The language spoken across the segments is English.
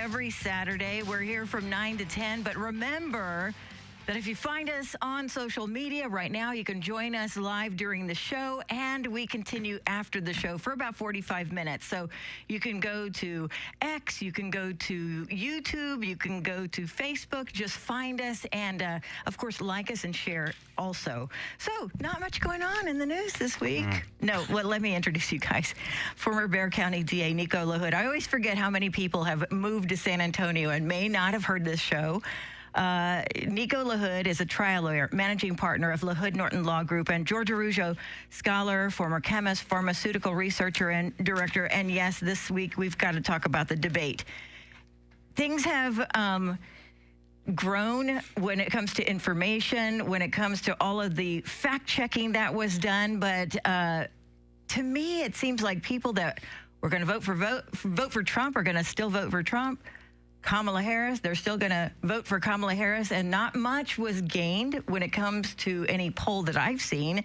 every Saturday. We're here from 9 to 10. But remember that if you find us on social media right now, you can join us live during the show, and we continue after the show for about 45 minutes. So you can go to X, you can go to YouTube, you can go to Facebook. Just find us and, of course, like us and share also. So not much going on in the news this week. No, well, let me introduce you guys. Former Bexar County DA Nico LaHood. I always forget how many people have moved to San Antonio and may not have heard this show. Nico LaHood is a trial lawyer, managing partner of LaHood Norton Law Group, and George Araujo, scholar, former chemist, pharmaceutical researcher, and director. And yes, this week we've got to talk about the debate. Things have grown when it comes to information, when it comes to all of the fact-checking that was done. But to me, it seems like people that were going to vote for Trump are going to still vote for Trump. Kamala Harris, they're still going to vote for Kamala Harris, and not much was gained when it comes to any poll that I've seen.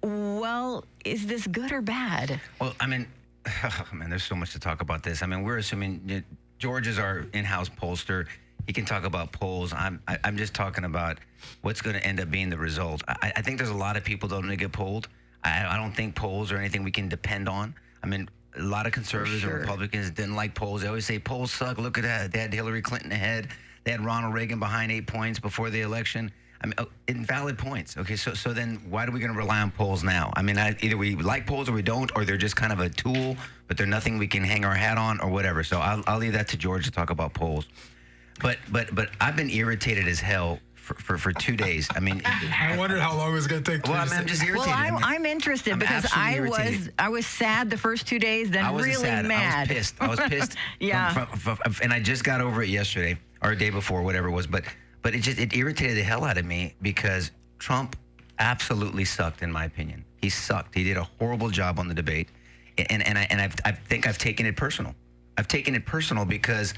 Well, is this good or bad? Well, I mean, oh, man, there's so much to talk about this. I mean, we're assuming George is our in-house pollster. He can talk about polls. I'm just talking about what's going to end up being the result. I think there's a lot of people that don't get polled. I don't think polls are anything we can depend on. I mean, a lot of conservatives and Republicans didn't like polls. They always say polls suck. Look at that. They had Hillary Clinton ahead. They had Ronald Reagan behind 8 points before the election. I mean, invalid points. Okay, so then why are we going to rely on polls now? I mean, either we like polls or we don't, or they're just kind of a tool, but they're nothing we can hang our hat on or whatever. So I'll leave that to George to talk about polls. But I've been irritated as hell for 2 days. I mean, I wondered how long it was going to take. Well, I mean, I'm just irritated. Well, I'm interested because I was sad the first 2 days, then really sad. mad. I was pissed. Yeah. And I just got over it yesterday or a day before, whatever it was. But it irritated the hell out of me because Trump absolutely sucked, in my opinion. He sucked. He did a horrible job on the debate, and I think I've taken it personal. I've taken it personal because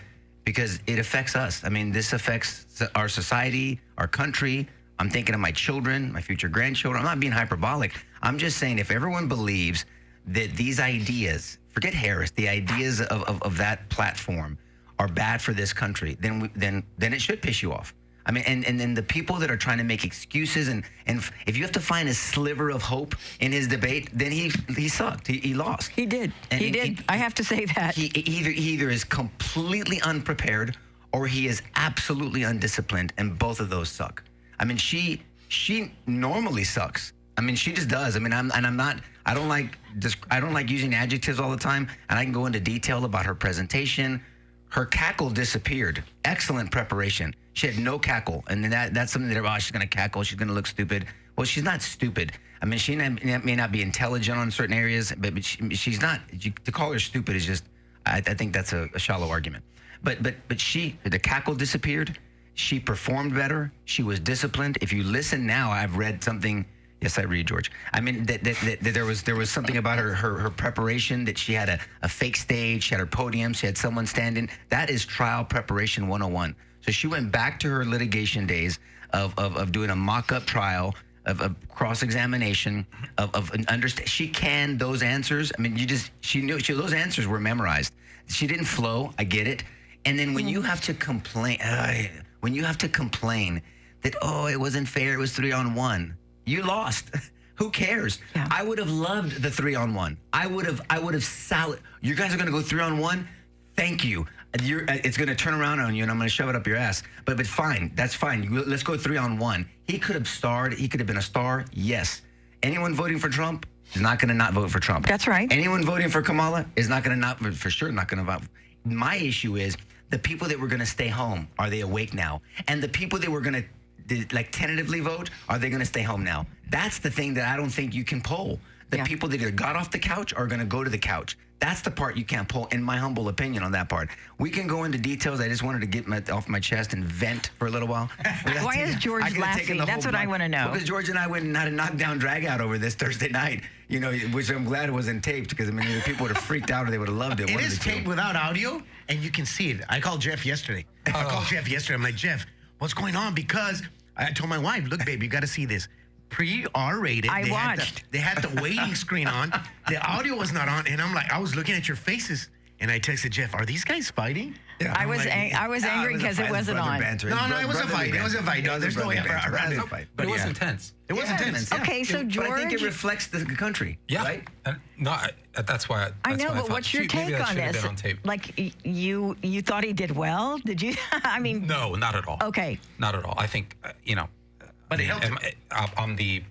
it affects us. I mean, this affects our society, our country. I'm thinking of my children, my future grandchildren. I'm not being hyperbolic. I'm just saying if everyone believes that these ideas, forget Harris, the ideas of that platform are bad for this country, then it should piss you off. I mean, and then the people that are trying to make excuses and if you have to find a sliver of hope in his debate, then he sucked. He lost. He did. He did. I have to say that. He either is completely unprepared or he is absolutely undisciplined, and both of those suck. I mean, she normally sucks. I mean, she just does. I mean, I don't like using adjectives all the time, and I can go into detail about her presentation. Her cackle disappeared. Excellent preparation. She had no cackle, and that's something that, she's going to cackle. She's going to look stupid. Well, she's not stupid. I mean, she may not be intelligent on certain areas, but she's not. To call her stupid is just, I think that's a shallow argument. But the cackle disappeared. She performed better. She was disciplined. If you listen now, I've read something. Yes, I read, George. I mean, that there was something about her preparation, that she had a fake stage, she had her podium, she had someone standing. That is trial preparation 101. So she went back to her litigation days of doing a mock-up trial, of cross-examination, of understand. She canned those answers. I mean, she knew those answers were memorized. She didn't flow. I get it. And then when you have to complain, that it wasn't fair, it was 3-on-1. You lost. Who cares? Yeah. I would have loved the 3-on-1. I would have solid. You guys are going to go 3-on-1? Thank you. It's going to turn around on you, and I'm going to shove it up your ass. But fine. That's fine. Let's go 3-on-1. He could have starred. He could have been a star. Yes. Anyone voting for Trump is not going to not vote for Trump. That's right. Anyone voting for Kamala is not going to not, for sure, not going to vote. My issue is the people that were going to stay home, are they awake now? And the people that were going to tentatively vote, are they going to stay home now? That's the thing that I don't think you can poll. The people that either got off the couch are going to go to the couch. That's the part you can't poll, in my humble opinion, on that part. We can go into details. I just wanted to get off my chest and vent for a little while. Why is George laughing? That's what I want to know. Because George and I went and had a knockdown drag out over this Thursday night, which I'm glad it wasn't taped, because I mean, either people would have freaked out or they would have loved it. It is taped without audio, and you can see it. I called Jeff yesterday. I'm like, Jeff, what's going on? Because I told my wife, look, babe, you got to see this. Pre-R-rated. I watched. They had the waiting screen on. The audio was not on. And I'm like, I was looking at your faces. And I texted Jeff, are these guys fighting? Yeah. I was angry because it wasn't on. No, it was a fight. It was a fight. No, there's no way around it. But it was intense. It was intense. Okay, so But I think it George, reflects the country, Yeah. right? That's why. I know, but thought, what's your shoot, maybe take that on should have this? been on tape. Like, you thought he did well? Did you? I mean, No, not at all. okay. Not at all. I think, But it helped. I'm the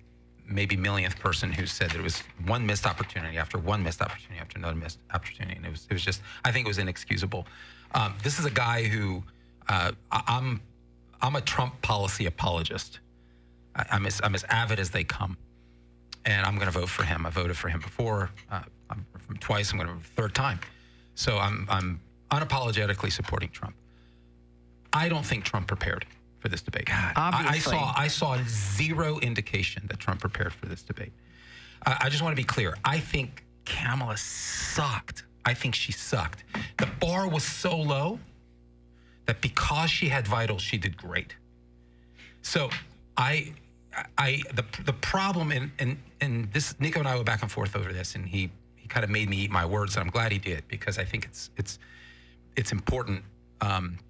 maybe millionth person who said there was one missed opportunity after one missed opportunity after another missed opportunity. And it was just, I think it was inexcusable. This is a guy who, I'm a Trump policy apologist. I'm as avid as they come. And I'm going to vote for him. I voted for him before. Twice. I'm going to vote the third time. So I'm unapologetically supporting Trump. I don't think Trump prepared for this debate. God, obviously. I saw zero indication that Trump prepared for this debate. I just want to be clear. I think Kamala sucked. I think she sucked. The bar was so low that because she had vitals, she did great. So the problem, and this, Nico and I went back and forth over this, and he kind of made me eat my words, and I'm glad he did, because I think it's important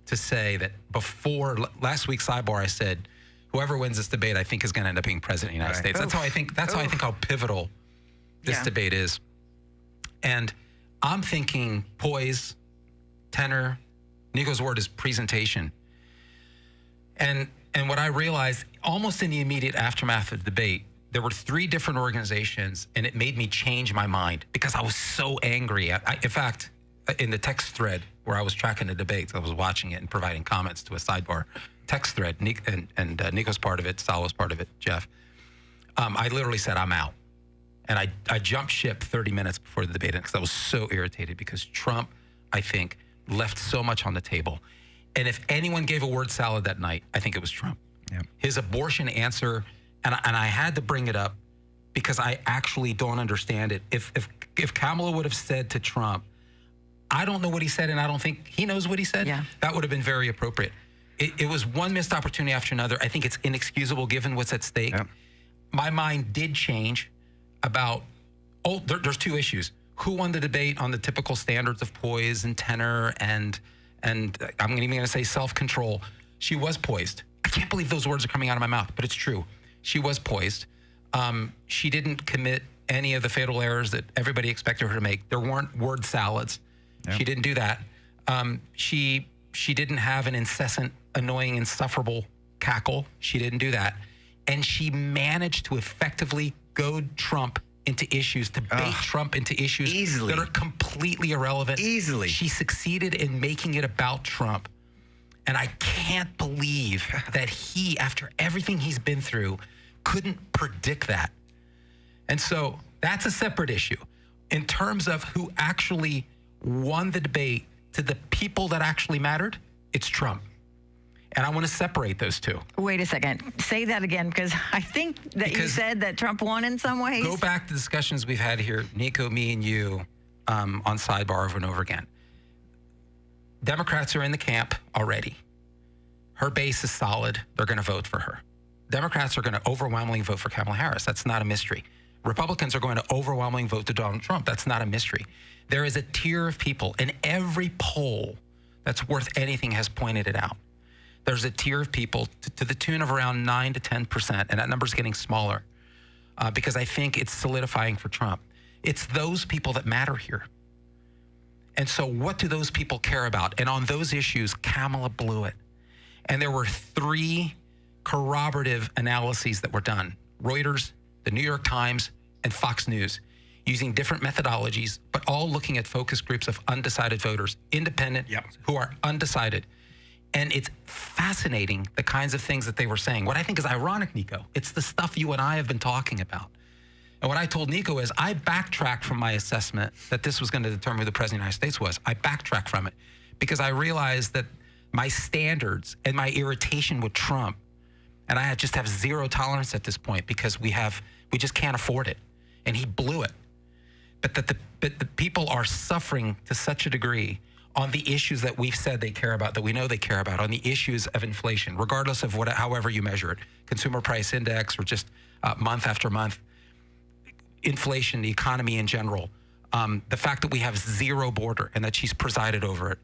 to say that before last week's Sidebar, I said, whoever wins this debate, I think is going to end up being president of the United States. That's how I think. That's how I think how pivotal this debate is. And I'm thinking poise, tenor. Nico's word is presentation. And what I realized almost in the immediate aftermath of the debate, there were 3 different organizations, and it made me change my mind because I was so angry. In fact, in the text thread where I was tracking the debates, I was watching it and providing comments to a Sidebar text thread, and Nico's part of it, Sal was part of it, Jeff. I literally said, I'm out. And I jumped ship 30 minutes before the debate because I was so irritated because Trump, I think, left so much on the table. And if anyone gave a word salad that night, I think it was Trump. Yeah. His abortion answer, and I had to bring it up because I actually don't understand it. If Kamala would have said to Trump, I don't know what he said, and I don't think he knows what he said, that would have been very appropriate. It was one missed opportunity after another. I think it's inexcusable given what's at stake. Yeah. My mind did change about, there's 2 issues. Who won the debate on the typical standards of poise and tenor and I'm even going to say self-control. She was poised. I can't believe those words are coming out of my mouth, but it's true. She was poised. She didn't commit any of the fatal errors that everybody expected her to make. There weren't word salads. Yep. She didn't do that. She didn't have an incessant, annoying, insufferable cackle. She didn't do that. And she managed to effectively goad Trump into issues, to bait Trump into issues easily. that are completely irrelevant. Easily. She succeeded in making it about Trump. And I can't believe that he, after everything he's been through, couldn't predict that. And so that's a separate issue. In terms of who actually won the debate to the people that actually mattered, it's Trump. And I want to separate those 2. Wait a second. Say that again, because I think that you said that Trump won in some ways. Go back to discussions we've had here, Nico, me, and you, on Sidebar over and over again. Democrats are in the camp already. Her base is solid. They're going to vote for her. Democrats are going to overwhelmingly vote for Kamala Harris. That's not a mystery. Republicans are going to overwhelmingly vote to Donald Trump. That's not a mystery. There is a tier of people, and every poll that's worth anything has pointed it out. There's a tier of people to the tune of around 9 to 10%, and that number's getting smaller because I think it's solidifying for Trump. It's those people that matter here. And so what do those people care about? And on those issues, Kamala blew it. And there were 3 corroborative analyses that were done. Reuters, the New York Times, and Fox News, using different methodologies, but all looking at focus groups of undecided voters, independent, who are undecided. And it's fascinating, the kinds of things that they were saying. What I think is ironic, Nico, it's the stuff you and I have been talking about. And what I told Nico is I backtracked from my assessment that this was going to determine who the president of the United States was. I backtracked from it because I realized that my standards and my irritation with Trump, and I just have zero tolerance at this point because we just can't afford it. And he blew it. But that the people are suffering to such a degree on the issues that we've said they care about, that we know they care about, on the issues of inflation, regardless of however you measure it, consumer price index or just month after month, inflation, the economy in general, the fact that we have zero border and that she's presided over it,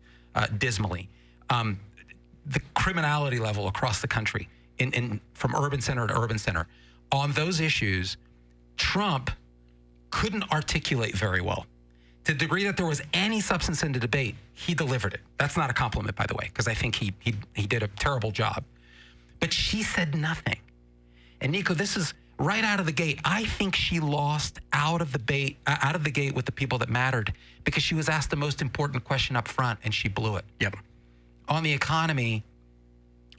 dismally. The criminality level across the country, from urban center to urban center, on those issues, Trump couldn't articulate very well. To the degree that there was any substance in the debate, he delivered it. That's not a compliment, by the way, because I think he did a terrible job. But she said nothing. And Nico, this is right out of the gate. I think she lost out of the gate with the people that mattered because she was asked the most important question up front and she blew it. Yep. On the economy,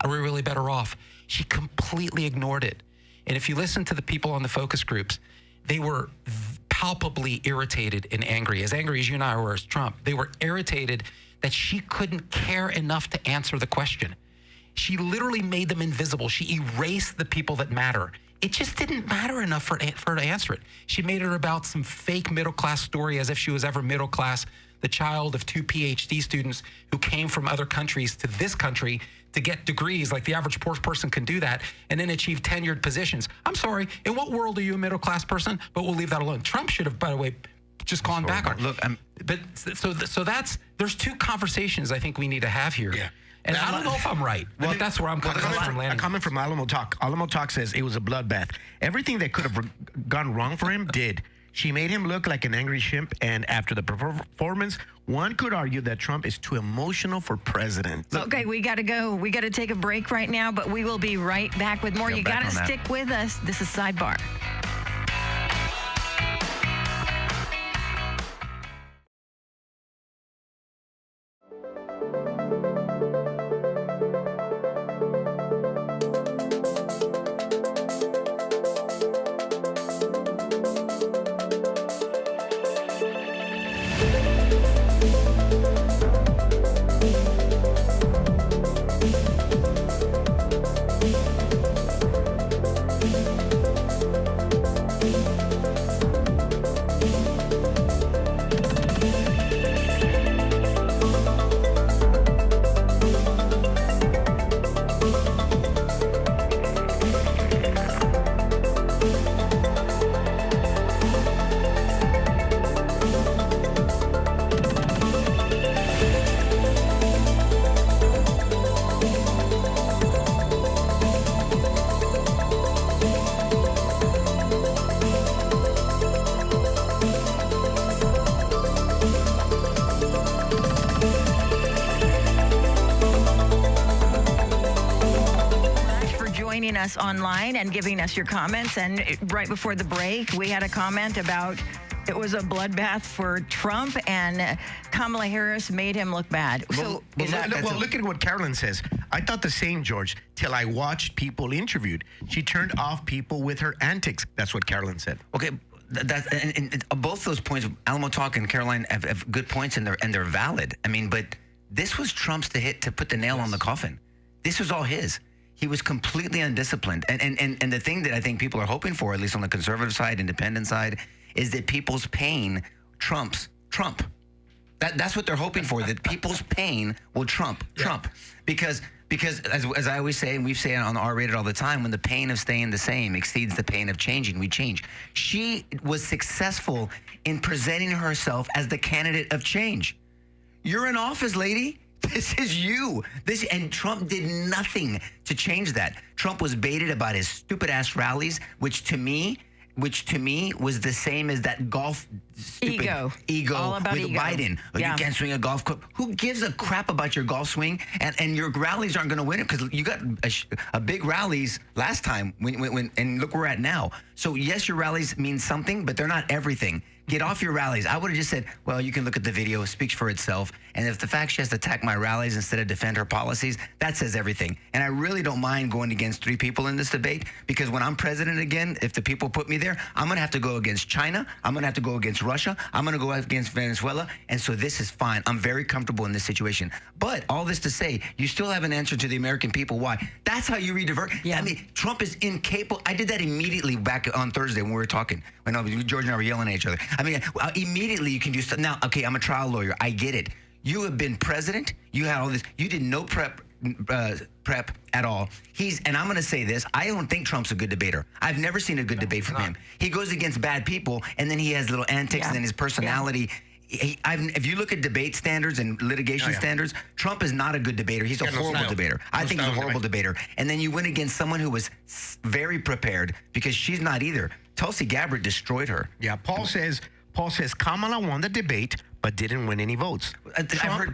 are we really better off? She completely ignored it. And if you listen to the people on the focus groups, they were palpably irritated and angry as you and I were as Trump. They were irritated that she couldn't care enough to answer the question. She literally made them invisible. She erased the people that matter. It just didn't matter enough for her to answer it. She made it about some fake middle-class story as if she was ever middle class, the child of 2 PhD students who came from other countries to this country to get degrees, like the average poor person can do that, and then achieve tenured positions. I'm sorry, in what world are you a middle-class person? But we'll leave that alone. Trump should have, by the way, just gone back on. Look, there's two conversations I think we need to have here. Yeah. And I don't know if I'm right, but that's where I'm coming from. A comment from Alamo Talk. Alamo Talk says it was a bloodbath. Everything that could have gone wrong for him did. She made him look like an angry chimp, and after the performance, one could argue that Trump is too emotional for president. Okay, we got to go. We got to take a break right now, but we will be right back with more. You got to stick with us. This is Sidebar. Us online and giving us your comments. And right before the break, we had a comment about it was a bloodbath for Trump and Kamala Harris made him look bad. So look at what Carolyn says. I thought the same, George, till I watched people interviewed. She turned off people with her antics. That's what Carolyn said. Okay, and both those points, Alamo Talk and Caroline, have good points and they're valid. I mean, but this was Trump's to put the nail on the coffin. This was all his. He was completely undisciplined. And the thing that I think people are hoping for, at least on the conservative side, independent side, is that people's pain trumps Trump. That's what they're hoping for, that people's pain will trump Trump. Because as I always say, and we've said on R-Rated all the time, when the pain of staying the same exceeds the pain of changing, we change. She was successful in presenting herself as the candidate of change. You're in office, lady. This is you. And Trump did nothing to change that. Trump was baited about his stupid ass rallies, which to me was the same as that golf ego all about with ego. Biden. You can't swing a golf club. Who gives a crap about your golf swing? And your rallies aren't going to win it because you got a big rallies last time when and look where we're at now. So yes, your rallies mean something, but they're not everything. Get off your rallies. I would have just said, well, you can look at the video. It speaks for itself. And if the fact she has to attack my rallies instead of defend her policies, that says everything. And I really don't mind going against 3 people in this debate because when I'm president again, if the people put me there, I'm going to have to go against China. I'm going to have to go against Russia. I'm going to go against Venezuela. And so this is fine. I'm very comfortable in this situation. But all this to say, you still haven't answered to the American people why. That's how you redivert. Yeah. I mean, Trump is incapable. I did that immediately back on Thursday when we were talking. When George and I were yelling at each other. I mean, immediately you can do stuff. Now, okay, I'm a trial lawyer. I get it. You have been president. You had all this. You did no prep at all. And I'm going to say this. I don't think Trump's a good debater. I've never seen a good debate from him. He goes against bad people, and then he has little antics, and then his personality. if you look at debate standards and litigation standards, Trump is not a good debater. He's a horrible debater. I think he's a horrible debater. And then you win against someone who was very prepared, because she's not either. Tulsi Gabbard destroyed her. Yeah, Paul says Kamala won the debate but didn't win any votes.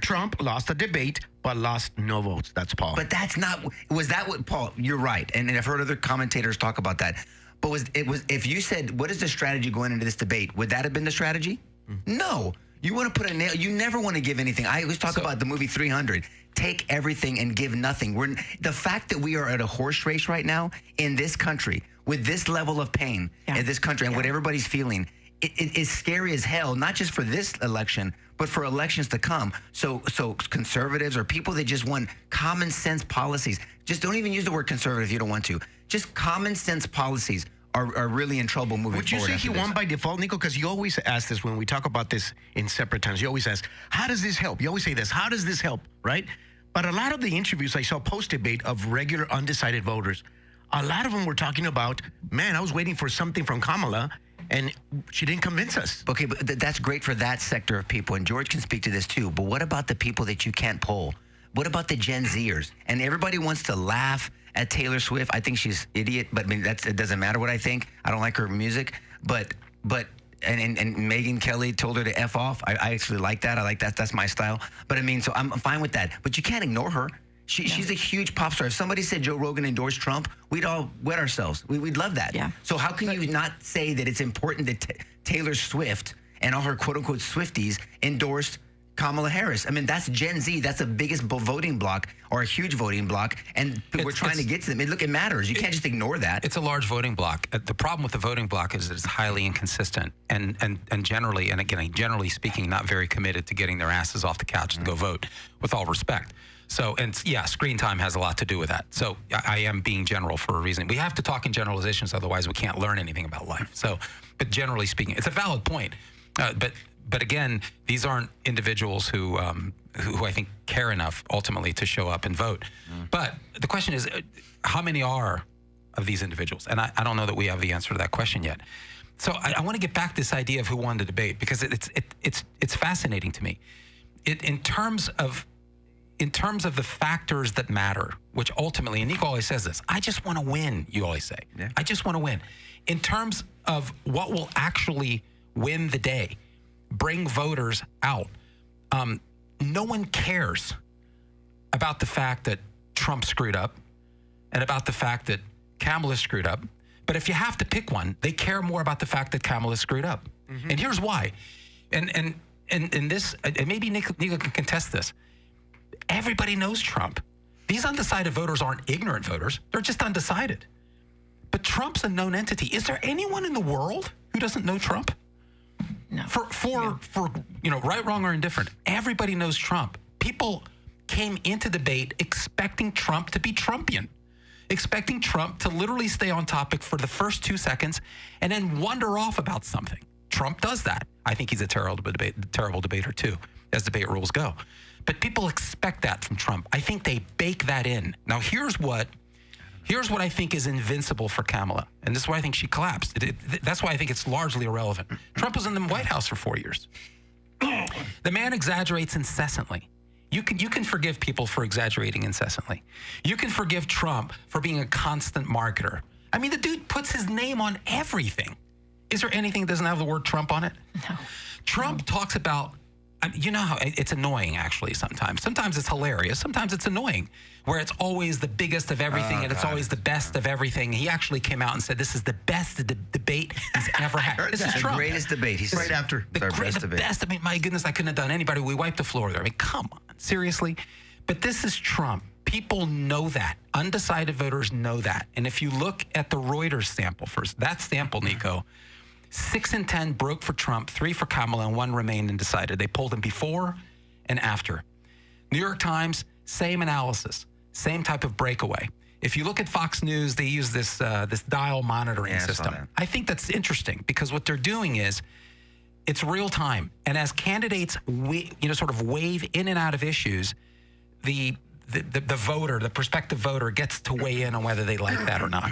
Trump lost the debate but lost no votes. That's Paul. But that's not. Was that what Paul? You're right, and I've heard other commentators talk about that. But if you said, what is the strategy going into this debate? Would that have been the strategy? No. You want to put a nail. You never want to give anything. I always talk about the movie 300. Take everything and give nothing. The fact that we are at a horse race right now in this country with this level of pain in this country and what everybody's feeling, it is scary as hell. Not just for this election, but for elections to come. So conservatives or people that just want common sense policies. Just don't even use the word conservative if you don't want to. Just common sense policies are really in trouble moving forward. Would you say he won by default, Nico? Because you always ask this when we talk about this in separate times. You always ask, how does this help? You always say this, how does this help, right? But a lot of the interviews I saw post-debate of regular undecided voters, a lot of them were talking about, man, I was waiting for something from Kamala, and she didn't convince us. Okay, but that's great for that sector of people, and George can speak to this too. But what about the people that you can't poll? What about the Gen Zers? And everybody wants to laugh at Taylor Swift. I think she's idiot, but I mean it doesn't matter what I think. I don't like her music, but Megyn Kelly told her to F off. I actually like that. I like that. That's my style. But I mean, so I'm fine with that. But you can't ignore her. She's a huge pop star. If somebody said Joe Rogan endorsed Trump, we'd all wet ourselves. We'd love that. Yeah. So how can you not say that it's important that Taylor Swift and all her quote unquote Swifties endorsed Kamala Harris? I mean, that's Gen Z. That's the biggest voting block, or a huge voting block, and we're trying to get to them. Look, it matters. You can't just ignore that. It's a large voting block. The problem with the voting block is it's highly inconsistent and generally, and again, generally speaking, not very committed to getting their asses off the couch to go vote, with all respect. So, and yeah, screen time has a lot to do with that. So I am being general for a reason. We have to talk in generalizations, otherwise we can't learn anything about life. So, but generally speaking, it's a valid point. But again, these aren't individuals who I think care enough ultimately to show up and vote. But the question is, how many are of these individuals? And I don't know that we have the answer to that question yet. So I want to get back to this idea of who won the debate, because it's fascinating to me. In terms of the factors that matter, which ultimately, and Nico always says this, I just want to win, you always say. Yeah. I just want to win. In terms of what will actually win the day, bring voters out, no one cares about the fact that Trump screwed up and about the fact that Kamala screwed up. But if you have to pick one, they care more about the fact that Kamala screwed up. Mm-hmm. And here's why. And this, and maybe Nico can contest this. Everybody knows Trump. These undecided voters aren't ignorant voters. They're just undecided. But Trump's a known entity. Is there anyone in the world who doesn't know Trump? No. For right, wrong, or indifferent, everybody knows Trump. People came into debate expecting Trump to be Trumpian, expecting Trump to literally stay on topic for the first 2 seconds and then wander off about something. Trump does that. I think he's a terrible debater too, as debate rules go. But people expect that from Trump. I think they bake that in. Now, here's what I think is invincible for Kamala. And this is why I think she collapsed. That's why I think it's largely irrelevant. Trump was in the White House for 4 years. The man exaggerates incessantly. You can forgive people for exaggerating incessantly. You can forgive Trump for being a constant marketer. I mean, the dude puts his name on everything. Is there anything that doesn't have the word Trump on it? No. Trump talks about, you know how it's annoying, actually, sometimes. Sometimes it's hilarious. Sometimes it's annoying, where it's always the biggest of everything and it's always the best of everything. He actually came out and said, this is the best debate he's ever had. This is Trump. The greatest debate. He's right after. The best. I mean, my goodness, I couldn't have done anybody. We wiped the floor there. I mean, come on. Seriously? But this is Trump. People know that. Undecided voters know that. And if you look at the Reuters sample first, that sample, Nico, 6 in 10 broke for Trump, 3 for Kamala, and 1 remained undecided. They polled him before and after. New York Times, same analysis, same type of breakaway. If you look at Fox News, they use this dial monitoring system. I think that's interesting, because what they're doing is it's real time. And as candidates sort of wave in and out of issues, the voter, the prospective voter, gets to weigh in on whether they like that or not.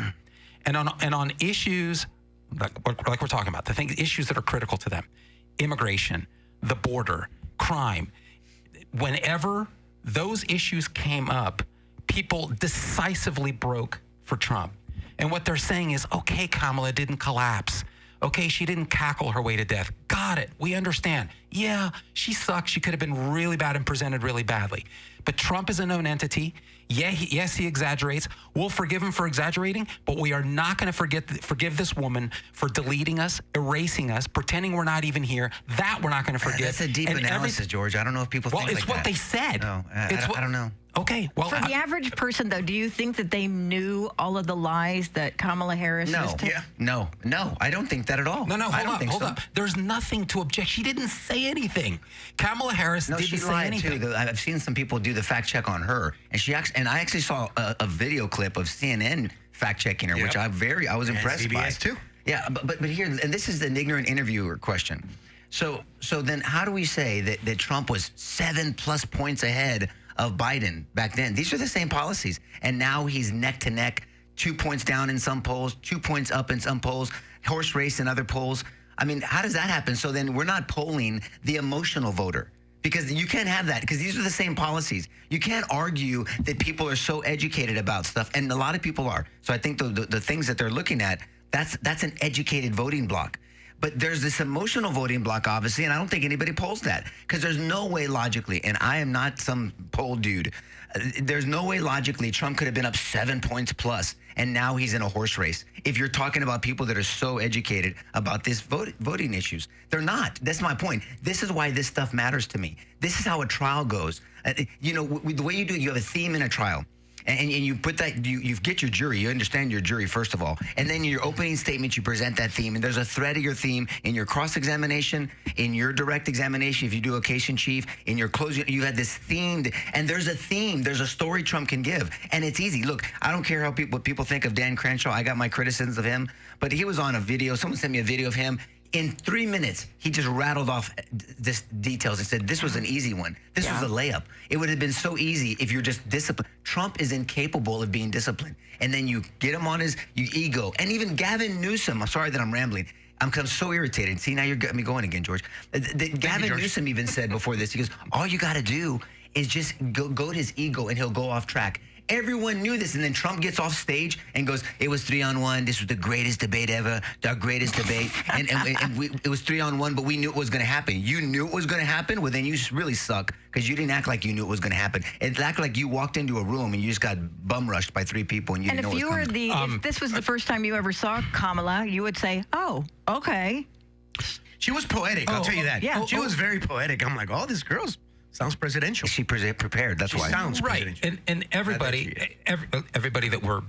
And on issues like we're talking about, issues that are critical to them: immigration, the border, crime. Whenever those issues came up, people decisively broke for Trump. And what they're saying is, okay, Kamala didn't collapse. Okay, she didn't cackle her way to death. Got it. We understand. Yeah, she sucks. She could have been really bad and presented really badly. But Trump is a known entity. Yeah, yes, he exaggerates. We'll forgive him for exaggerating, but we are not going to forgive this woman for deleting us, erasing us, pretending we're not even here. That we're not going to forgive. That's a deep analysis, George. I don't know if people think like that. Well, it's what they said. No, I don't know. Okay, well, For the average person, though, do you think that they knew all of the lies that Kamala Harris was No, I don't think that at all. No, hold so. up. There's nothing to object. She didn't say anything. Kamala Harris didn't she say lied anything. too. I've seen some people do the fact check on her, and I actually saw a video clip of CNN fact checking her, which I was impressed by. CBS too. Yeah, but here, and this is an ignorant interviewer question. So then, how do we say that Trump was 7+ points ahead of Biden back then? These are the same policies, and now he's neck to neck, 2 points down in some polls, 2 points up in some polls, horse race in other polls. I mean, how does that happen? So then we're not polling the emotional voter, because you can't have that, because these are the same policies. You can't argue that people are so educated about stuff, and a lot of people are. So I think the things that they're looking at, that's an educated voting block. But there's this emotional voting block, obviously, and I don't think anybody polls that, because there's no way logically, and I am not some poll dude, there's no way logically Trump could have been up 7 points plus, and now he's in a horse race. If you're talking about people that are so educated about this voting issues, they're not. That's my point. This is why this stuff matters to me. This is how a trial goes. The way you do it, you have a theme in a trial. And you put that, you get your jury, you understand your jury, first of all. And then in your opening statement, you present that theme. And there's a thread of your theme in your cross-examination, in your direct examination, if you do a case in chief, in your closing, you had this themed, and there's a theme, there's a story Trump can give. And it's easy. Look, I don't care what people think of Dan Crenshaw. I got my criticisms of him. But he was on a video, someone sent me a video of him. In 3 minutes, he just rattled off this details and said, this was an easy one. This was a layup. It would have been so easy if you're just disciplined. Trump is incapable of being disciplined. And then you get him on his ego. And even Gavin Newsom, I'm sorry that I'm rambling. I'm so irritated. See, now you're getting me going again, George. Gavin Newsom even said before this, he goes, all you got to do is just go to his ego and he'll go off track. Everyone knew this, and then Trump gets off stage and goes, it was 3-on-1. This was the greatest debate ever, the greatest debate. And it was 3-on-1, but we knew it was going to happen. You knew it was going to happen? Well, then you really suck, because you didn't act like you knew it was going to happen. It acted like you walked into a room and you just got bum rushed by 3 people and you didn't know it was coming. If this was the first time you ever saw Kamala, you would say, oh, okay. She was poetic, I'll tell you that. Yeah. She was very poetic. I'm like, oh, this girl's sounds presidential. She prepared, that's why. Sounds Right, presidential. and everybody that we're,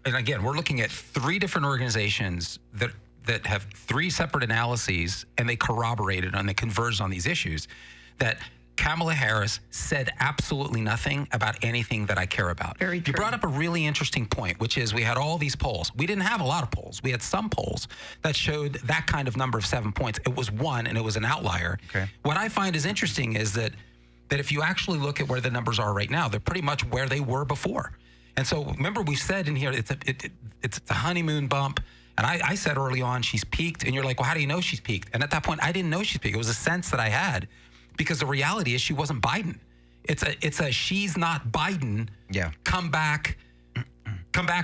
and again, we're looking at 3 different organizations that have 3 separate analyses, and they corroborated and they converged on these issues, that Kamala Harris said absolutely nothing about anything that I care about. Very true. You brought up a really interesting point, which is we had all these polls. We didn't have a lot of polls. We had some polls that showed that kind of number of 7 points. It was one, and it was an outlier. Okay. What I find is interesting is that if you actually look at where the numbers are right now, they're pretty much where they were before. And so remember, we said in here, it's a honeymoon bump. And I said early on, she's peaked. And you're like, well, how do you know she's peaked? And at that point, I didn't know she's peaked. It was a sense that I had, because the reality is she wasn't Biden. It's a she's not Biden. Yeah. Come back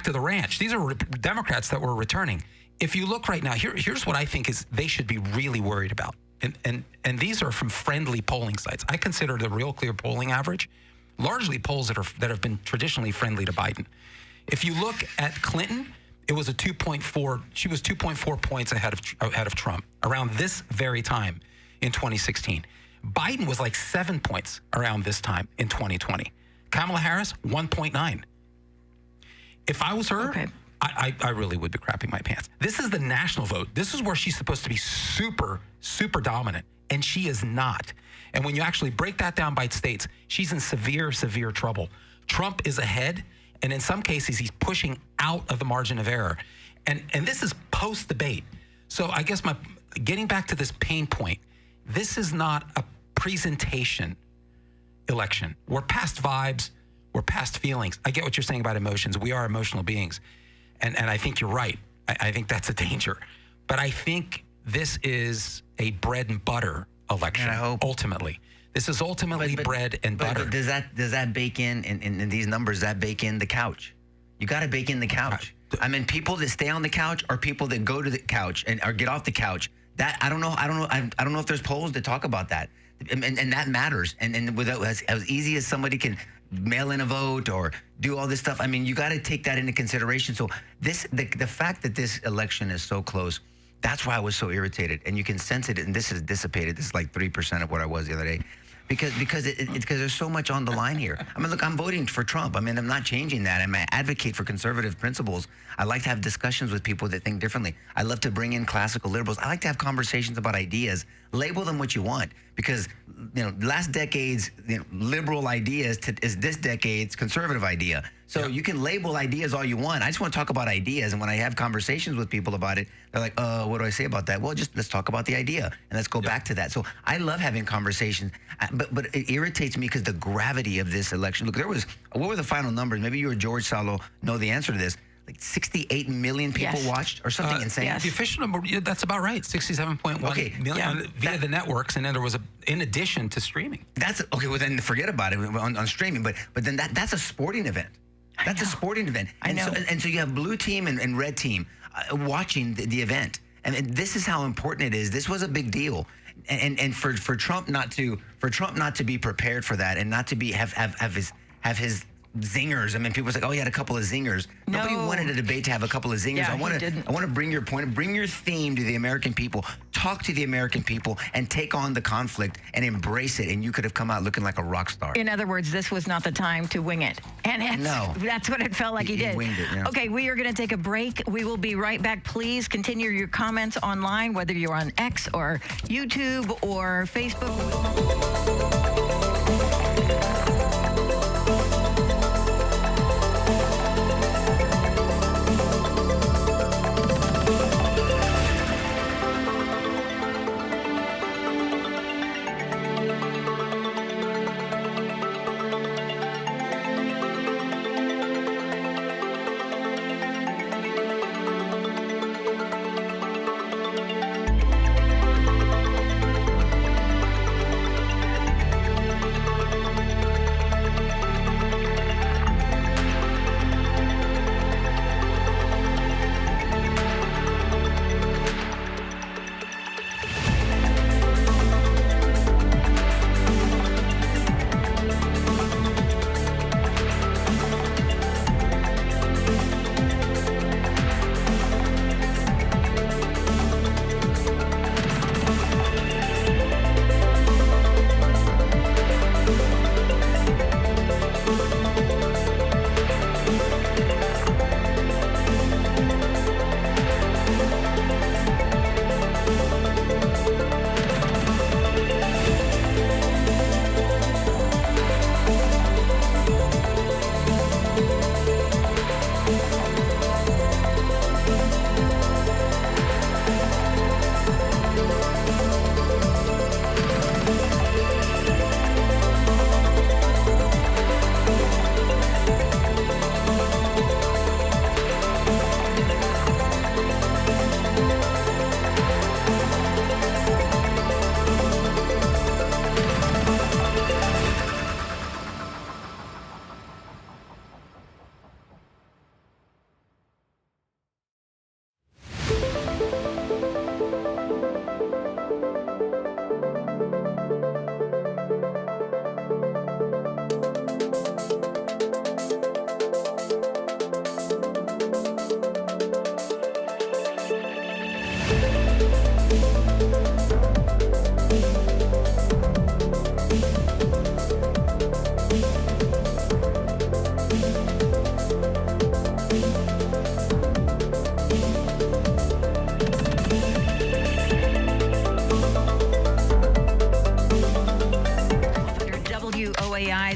to the ranch. These are Democrats that were returning. If you look right now, here's what I think is they should be really worried about. And these are from friendly polling sites. I consider the Real Clear polling average largely polls that have been traditionally friendly to Biden. If you look at Clinton, it was a 2.4. She was 2.4 points ahead of Trump around this very time in 2016. Biden was like 7 points around this time in 2020. Kamala Harris, 1.9. If I was her, Okay. I really would be crapping my pants. This is the national vote. This is where she's supposed to be super, super dominant, and she is not. And when you actually break that down by states, she's in severe, severe trouble. Trump is ahead, and in some cases, he's pushing out of the margin of error. And this is post-debate. So I guess getting back to this pain point, this is not a presentation election. We're past vibes. We're past feelings. I get what you're saying about emotions. We are emotional beings. And I think you're right. I think that's a danger. But I think this is a bread and butter election. I hope. Ultimately, this is ultimately bread and butter. But does that bake in these numbers? That bake in the couch? You got to bake in the couch. I mean, people that stay on the couch or people that go to the couch or get off the couch. That I don't know. I don't know if there's polls that talk about that, and that matters. And without as easy as somebody can mail in a vote or do all this stuff. I mean, you got to take that into consideration. So the fact that this election is so close, that's why I was so irritated. And you can sense it. And this is dissipated. This is like 3% of what I was the other day. Because there's so much on the line here. I mean, look, I'm voting for Trump. I mean, I'm not changing that. I'm an advocate for conservative principles. I like to have discussions with people that think differently. I love to bring in classical liberals. I like to have conversations about ideas. Label them what you want, because last decade's liberal ideas is this decade's conservative idea. So you can label ideas all you want. I just want to talk about ideas, and when I have conversations with people about it, they're like, what do I say about that? Well, just let's talk about the idea, and let's go back to that. So I love having conversations, but it irritates me because the gravity of this election. Look, what were the final numbers? Maybe you or George Salo know the answer to this. Like 68 million people watched or something insane. yes. The official number, that's about right, 67.1 million via the networks, and then there was in addition to streaming. That's okay. Well, then forget about it on streaming. But then that's a sporting event. That's a sporting event. And so you have blue team and red team watching the event, and this is how important it is. This was a big deal, and for Trump not to be prepared for that, and not to be have his zingers. I mean, people say, "Oh, he had a couple of zingers." No. Nobody wanted a debate to have a couple of zingers. Yeah, I want to bring your point, bring your theme to the American people. Talk to the American people and take on the conflict and embrace it. And you could have come out looking like a rock star. In other words, this was not the time to wing it. And that's what it felt like he did. Winged it, yeah. Okay, we are going to take a break. We will be right back. Please continue your comments online, whether you're on X or YouTube or Facebook.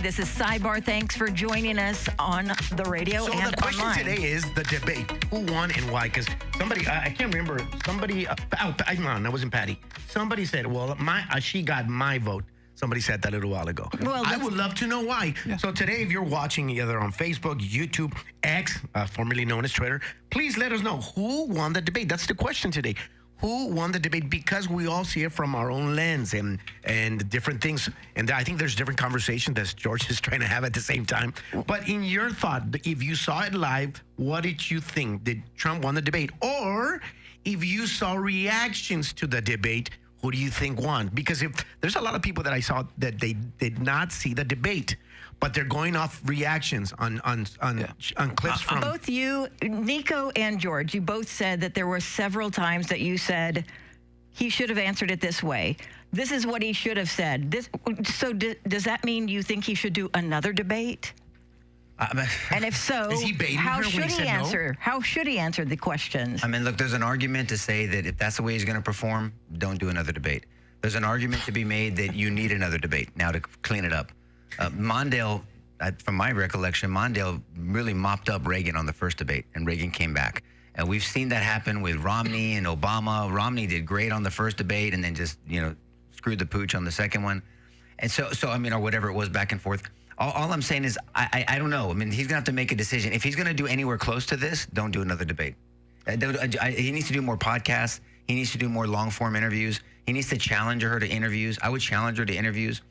This is Sidebar. Thanks for joining us on the radio and the question online. today is the debate. Who won and why? Because somebody, I can't remember, somebody, no, that wasn't Patty. Somebody said, well, she got my vote. Somebody said that a little while ago. Well, I would love to know why. Yeah. So today, if you're watching either on Facebook, YouTube, X, formerly known as Twitter, please let us know who won the debate. That's the question today. who won the debate, because we all see it from our own lens and different things. And I think there's different conversations that George is trying to have at the same time. But in your thought, if you saw it live, what did you think? Did Trump won the debate? Or if you saw reactions to the debate, who do you think won? Because if there's a lot of people that I saw that they did not see the debate, but they're going off reactions on clips from both you, Nico and George. You both said that there were several times that you said he should have answered it this way. This is what he should have said. So does that mean you think he should do another debate? And if so, is he baiting how her when should he he said no? answer? How should he answer the questions? I mean, look, there's an argument to say that if that's the way he's going to perform, don't do another debate. There's an argument to be made that you need another debate now to clean it up. Mondale, from my recollection, Mondale really mopped up Reagan on the first debate, and Reagan came back. And we've seen that happen with Romney and Obama. Romney did great on the first debate and then just, screwed the pooch on the second one. And so I mean, or whatever it was, back and forth. All I'm saying is, I don't know. I mean, he's going to have to make a decision. If he's going to do anywhere close to this, don't do another debate. He needs to do more podcasts. He needs to do more long-form interviews. He needs to challenge her to interviews. I would challenge her to interviews.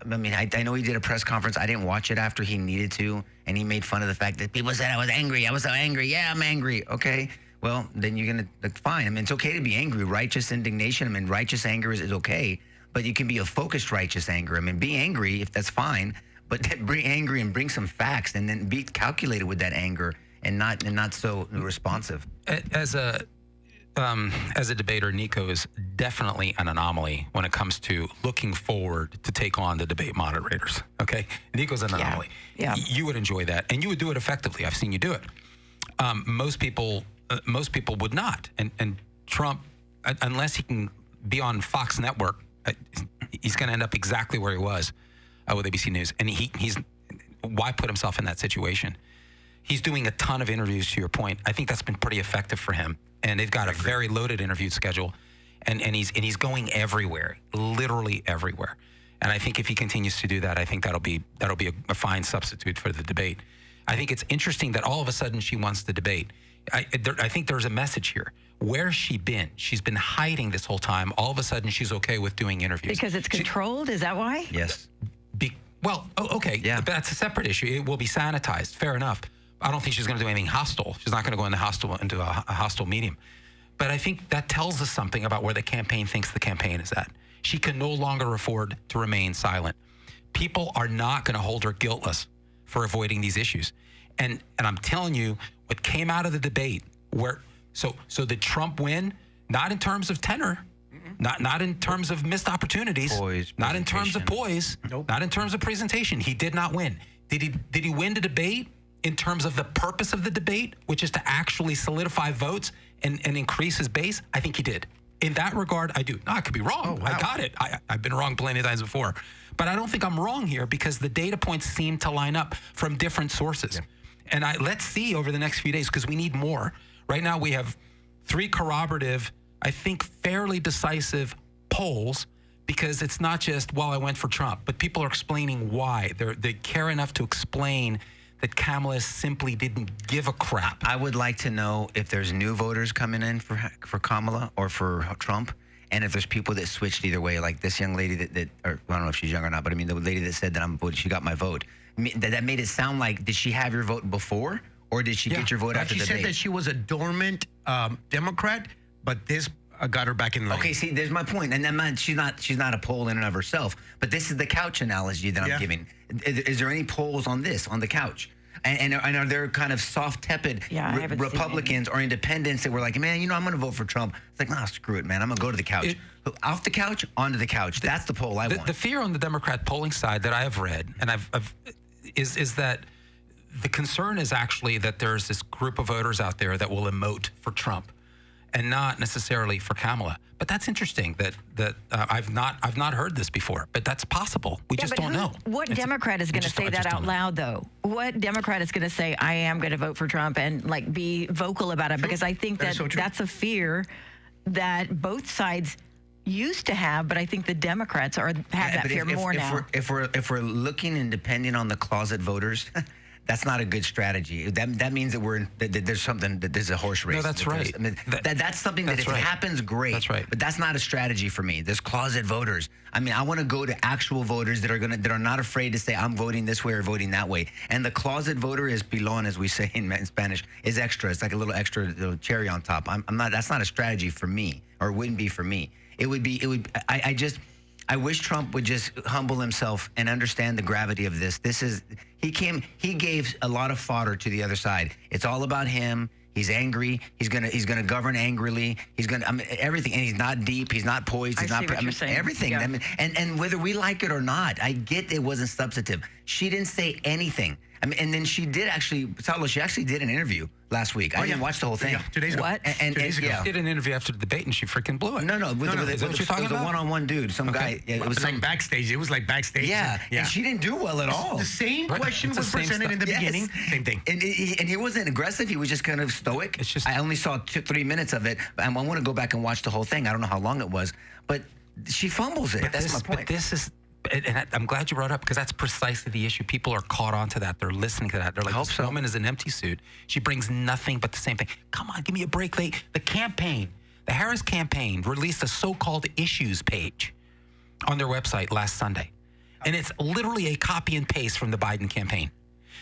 I mean, I know he did a press conference. I didn't watch it after he needed to, and he made fun of the fact that people said I was angry. I was so angry. Yeah, I'm angry. Okay, well, then you're going to, fine. I mean, it's okay to be angry. Righteous indignation, I mean, righteous anger is okay, but you can be a focused righteous anger. I mean, be angry if that's fine, but be angry and bring some facts, and then be calculated with that anger and not so responsive. As a debater, Nico is definitely an anomaly when it comes to looking forward to take on the debate moderators. Okay, Nico's an anomaly. Yeah. You would enjoy that, and you would do it effectively. I've seen you do it. Most people would not, and Trump, unless he can be on Fox Network, he's going to end up exactly where he was with ABC News. And he's why put himself in that situation? He's doing a ton of interviews. To your point, I think that's been pretty effective for him. And they've got a very loaded interview schedule, and he's going everywhere, literally everywhere. And I think if he continues to do that, I think that'll be a fine substitute for the debate. I think it's interesting that all of a sudden she wants the debate. I think there's a message here. Where's she been? She's been hiding this whole time. All of a sudden she's okay with doing interviews. Because it's controlled? Is that why? Yes. Okay. Yeah. But that's a separate issue. It will be sanitized. Fair enough. I don't think she's going to do anything hostile. She's not going to go into a hostile medium. But I think that tells us something about where the campaign thinks the campaign is at. She can no longer afford to remain silent. People are not going to hold her guiltless for avoiding these issues. And I'm telling you, what came out of the debate, so did Trump win? Not in terms of tenor, not in terms of missed opportunities, Poise, not in terms of poise, Nope. not in terms of presentation. He did not win. Did he win the debate in terms of the purpose of the debate, which is to actually solidify votes and increase his base? I think he did. In that regard, I do. No, I could be wrong. Oh, wow. I got it. I've been wrong plenty of times before. But I don't think I'm wrong here because the data points seem to line up from different sources. Yeah. And let's see over the next few days, because we need more. Right now we have 3 corroborative, I think fairly decisive polls, because it's not just, well, I went for Trump, but people are explaining why. They care enough to explain that Kamala simply didn't give a crap. I would like to know if there's new voters coming in for Kamala or for Trump, and if there's people that switched either way, like this young lady or I don't know if she's young or not, but I mean the lady that said that she got my vote. That made it sound like, did she have your vote before, or did she get your vote after the debate? She said that she was a dormant Democrat, but this got her back in line. Okay, see, there's my point. And then she's not a poll in and of herself. But this is the couch analogy that I'm giving. Is there any polls on the couch? And are there kind of soft, tepid Republicans or independents that were like, man, I'm going to vote for Trump? It's like, nah, screw it, man. I'm going to go to the couch. Off the couch, onto the couch. That's the poll I want. The fear on the Democrat polling side that I have read, and is that the concern is actually that there's this group of voters out there that will emote for Trump and not necessarily for Kamala. But that's interesting that I've not heard this before, but that's possible. We just don't know. What Democrat is going to say that out loud, though? What Democrat is going to say, I am going to vote for Trump, and like be vocal about it? True. Because I think that's a fear that both sides used to have, but I think the Democrats have that fear more now. If we're looking and depending on the closet voters, that's not a good strategy. That means that there's something, that there's a horse race. No, that's right. I mean, that's something that that's if right. it happens, great. That's right. But that's not a strategy for me. There's closet voters. I mean, I want to go to actual voters that are not afraid to say I'm voting this way or voting that way. And the closet voter is pilon, as we say in Spanish, is extra. It's like a little extra little cherry on top. I'm not. That's not a strategy for me, or it wouldn't be for me. It would be. It would. I wish Trump would just humble himself and understand the gravity of this. He gave a lot of fodder to the other side. It's all about him. He's angry. He's gonna govern angrily. Everything, and he's not deep. He's not poised. He's not. You're saying. Everything. Yeah. I mean, and whether we like it or not, I get it wasn't substantive. She didn't say anything. I mean, and then she did actually, Saulo, she actually did an interview last week. I didn't watch the whole thing. Yeah, 2 days ago. What? And 2 days ago. yeah. She did an interview after the debate and she freaking blew it. No. Is that what you're talking it was a about? one-on-one dude. Some guy. Yeah, It was like backstage. It was like backstage. Yeah, and she didn't do well at all. The same question It's the was same presented in the Yes. beginning. Same thing. And he wasn't aggressive. He was just kind of stoic. It's just- I only saw 3 minutes of it. I want to go back and watch the whole thing. I don't know how long it was, but she fumbles it. That's my point. But this is, and I'm glad you brought it up because that's precisely the issue. People are caught onto that. They're listening to that. They're like, hope this so. woman is an empty suit. She brings nothing but the same thing. Come on, give me a break. The campaign, the Harris campaign released a so-called issues page on their website last Sunday. And it's literally a copy and paste from the Biden campaign.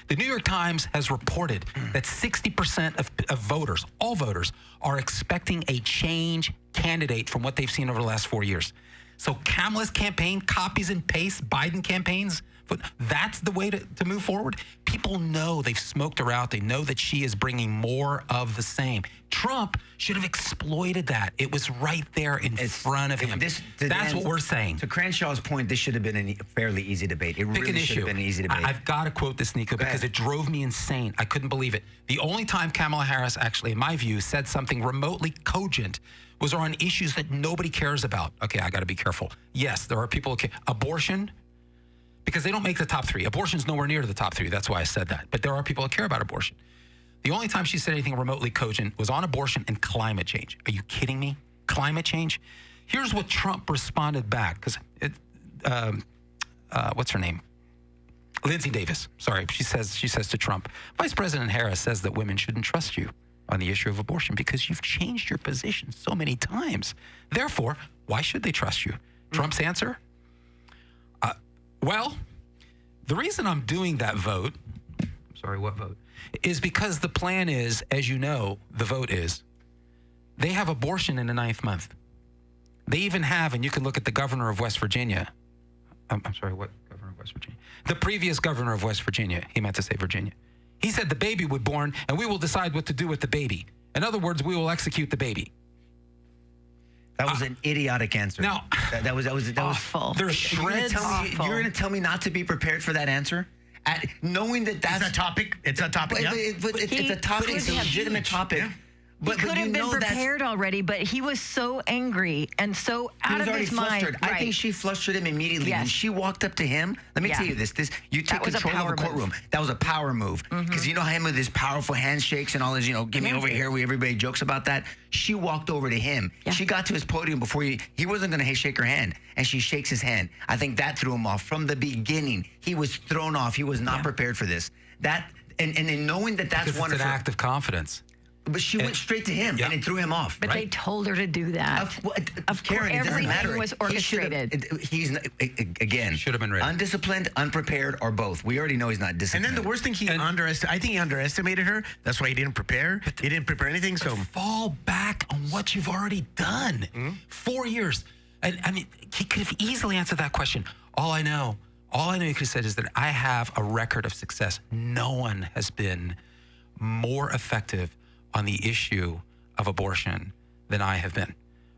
The New York Times has reported that 60% of voters, all voters, are expecting a change candidate from what they've seen over the last 4 years. So Kamala's campaign copies and pastes Biden campaigns. But that's the way to move forward. People know they've smoked her out. They know that she is bringing more of the same. Trump should have exploited that. It was right there in front of him. That's what we're saying. To Cranshaw's point, this should have been a fairly easy debate. It Pick really an should issue. have been an easy debate. I've got to quote this, Nico, because it drove me insane. I couldn't believe it. The only time Kamala Harris actually, in my view, said something remotely cogent was on issues that nobody cares about. Okay, I got to be careful. Yes, there are people. Okay, abortion, because they don't make the top three. Abortion's nowhere near the top three. That's why I said that. But there are people that care about abortion. The only time she said anything remotely cogent was on abortion and climate change. Are you kidding me? Climate change? Here's what Trump responded back, because what's her name? Lindsay Davis. Sorry, she says to Trump, Vice President Harris says that women shouldn't trust you on the issue of abortion because you've changed your position so many times. Therefore, why should they trust you? Trump's answer? Well, the reason I'm doing that vote, sorry, what vote? Is because the plan is, as you know, the vote is, they have abortion in the 9th month. They even have, and you can look at the governor of West Virginia. I'm sorry, what governor of West Virginia? The previous governor of West Virginia. He meant to say Virginia. He said the baby would born, and we will decide what to do with the baby. In other words, we will execute the baby. That was an idiotic answer. Now, that was awful. There's You're shreds. going to tell me not to be prepared for that answer? Knowing that that's It's a topic. It's a topic. But Yeah. it's a topic. It's a legitimate topic. Yeah. He could have been that's- prepared already, but he was so angry and so He out was of already his mind. flustered. I think she flustered him immediately. When Yes. she walked up to him, let me Yeah. tell you this. You take That was a control of power a courtroom. That was a power move. Because you know him with his powerful handshakes and all his, get me over here. Everybody jokes about that. She walked over to him. Yeah. She got to his podium before he wasn't going to shake her hand. And she shakes his hand. I think that threw him off. From the beginning, he was thrown off. He was not prepared for this. And in knowing that that's Because one it's of an her, act of confidence. but she went straight to him and it threw him off. But they told her to do that. Of Karen, it doesn't everything matter. was He should've- orchestrated. He's again Should have been ready. undisciplined, unprepared, or both. We already know he's not And disciplined. then the worst thing, I think he underestimated her. That's why he didn't prepare. He didn't prepare anything. So Fall back on what you've already done. 4 years. And I mean, he could have easily answered that question. All I know he could have said is that I have a record of success. No one has been more effective on the issue of abortion than I have been.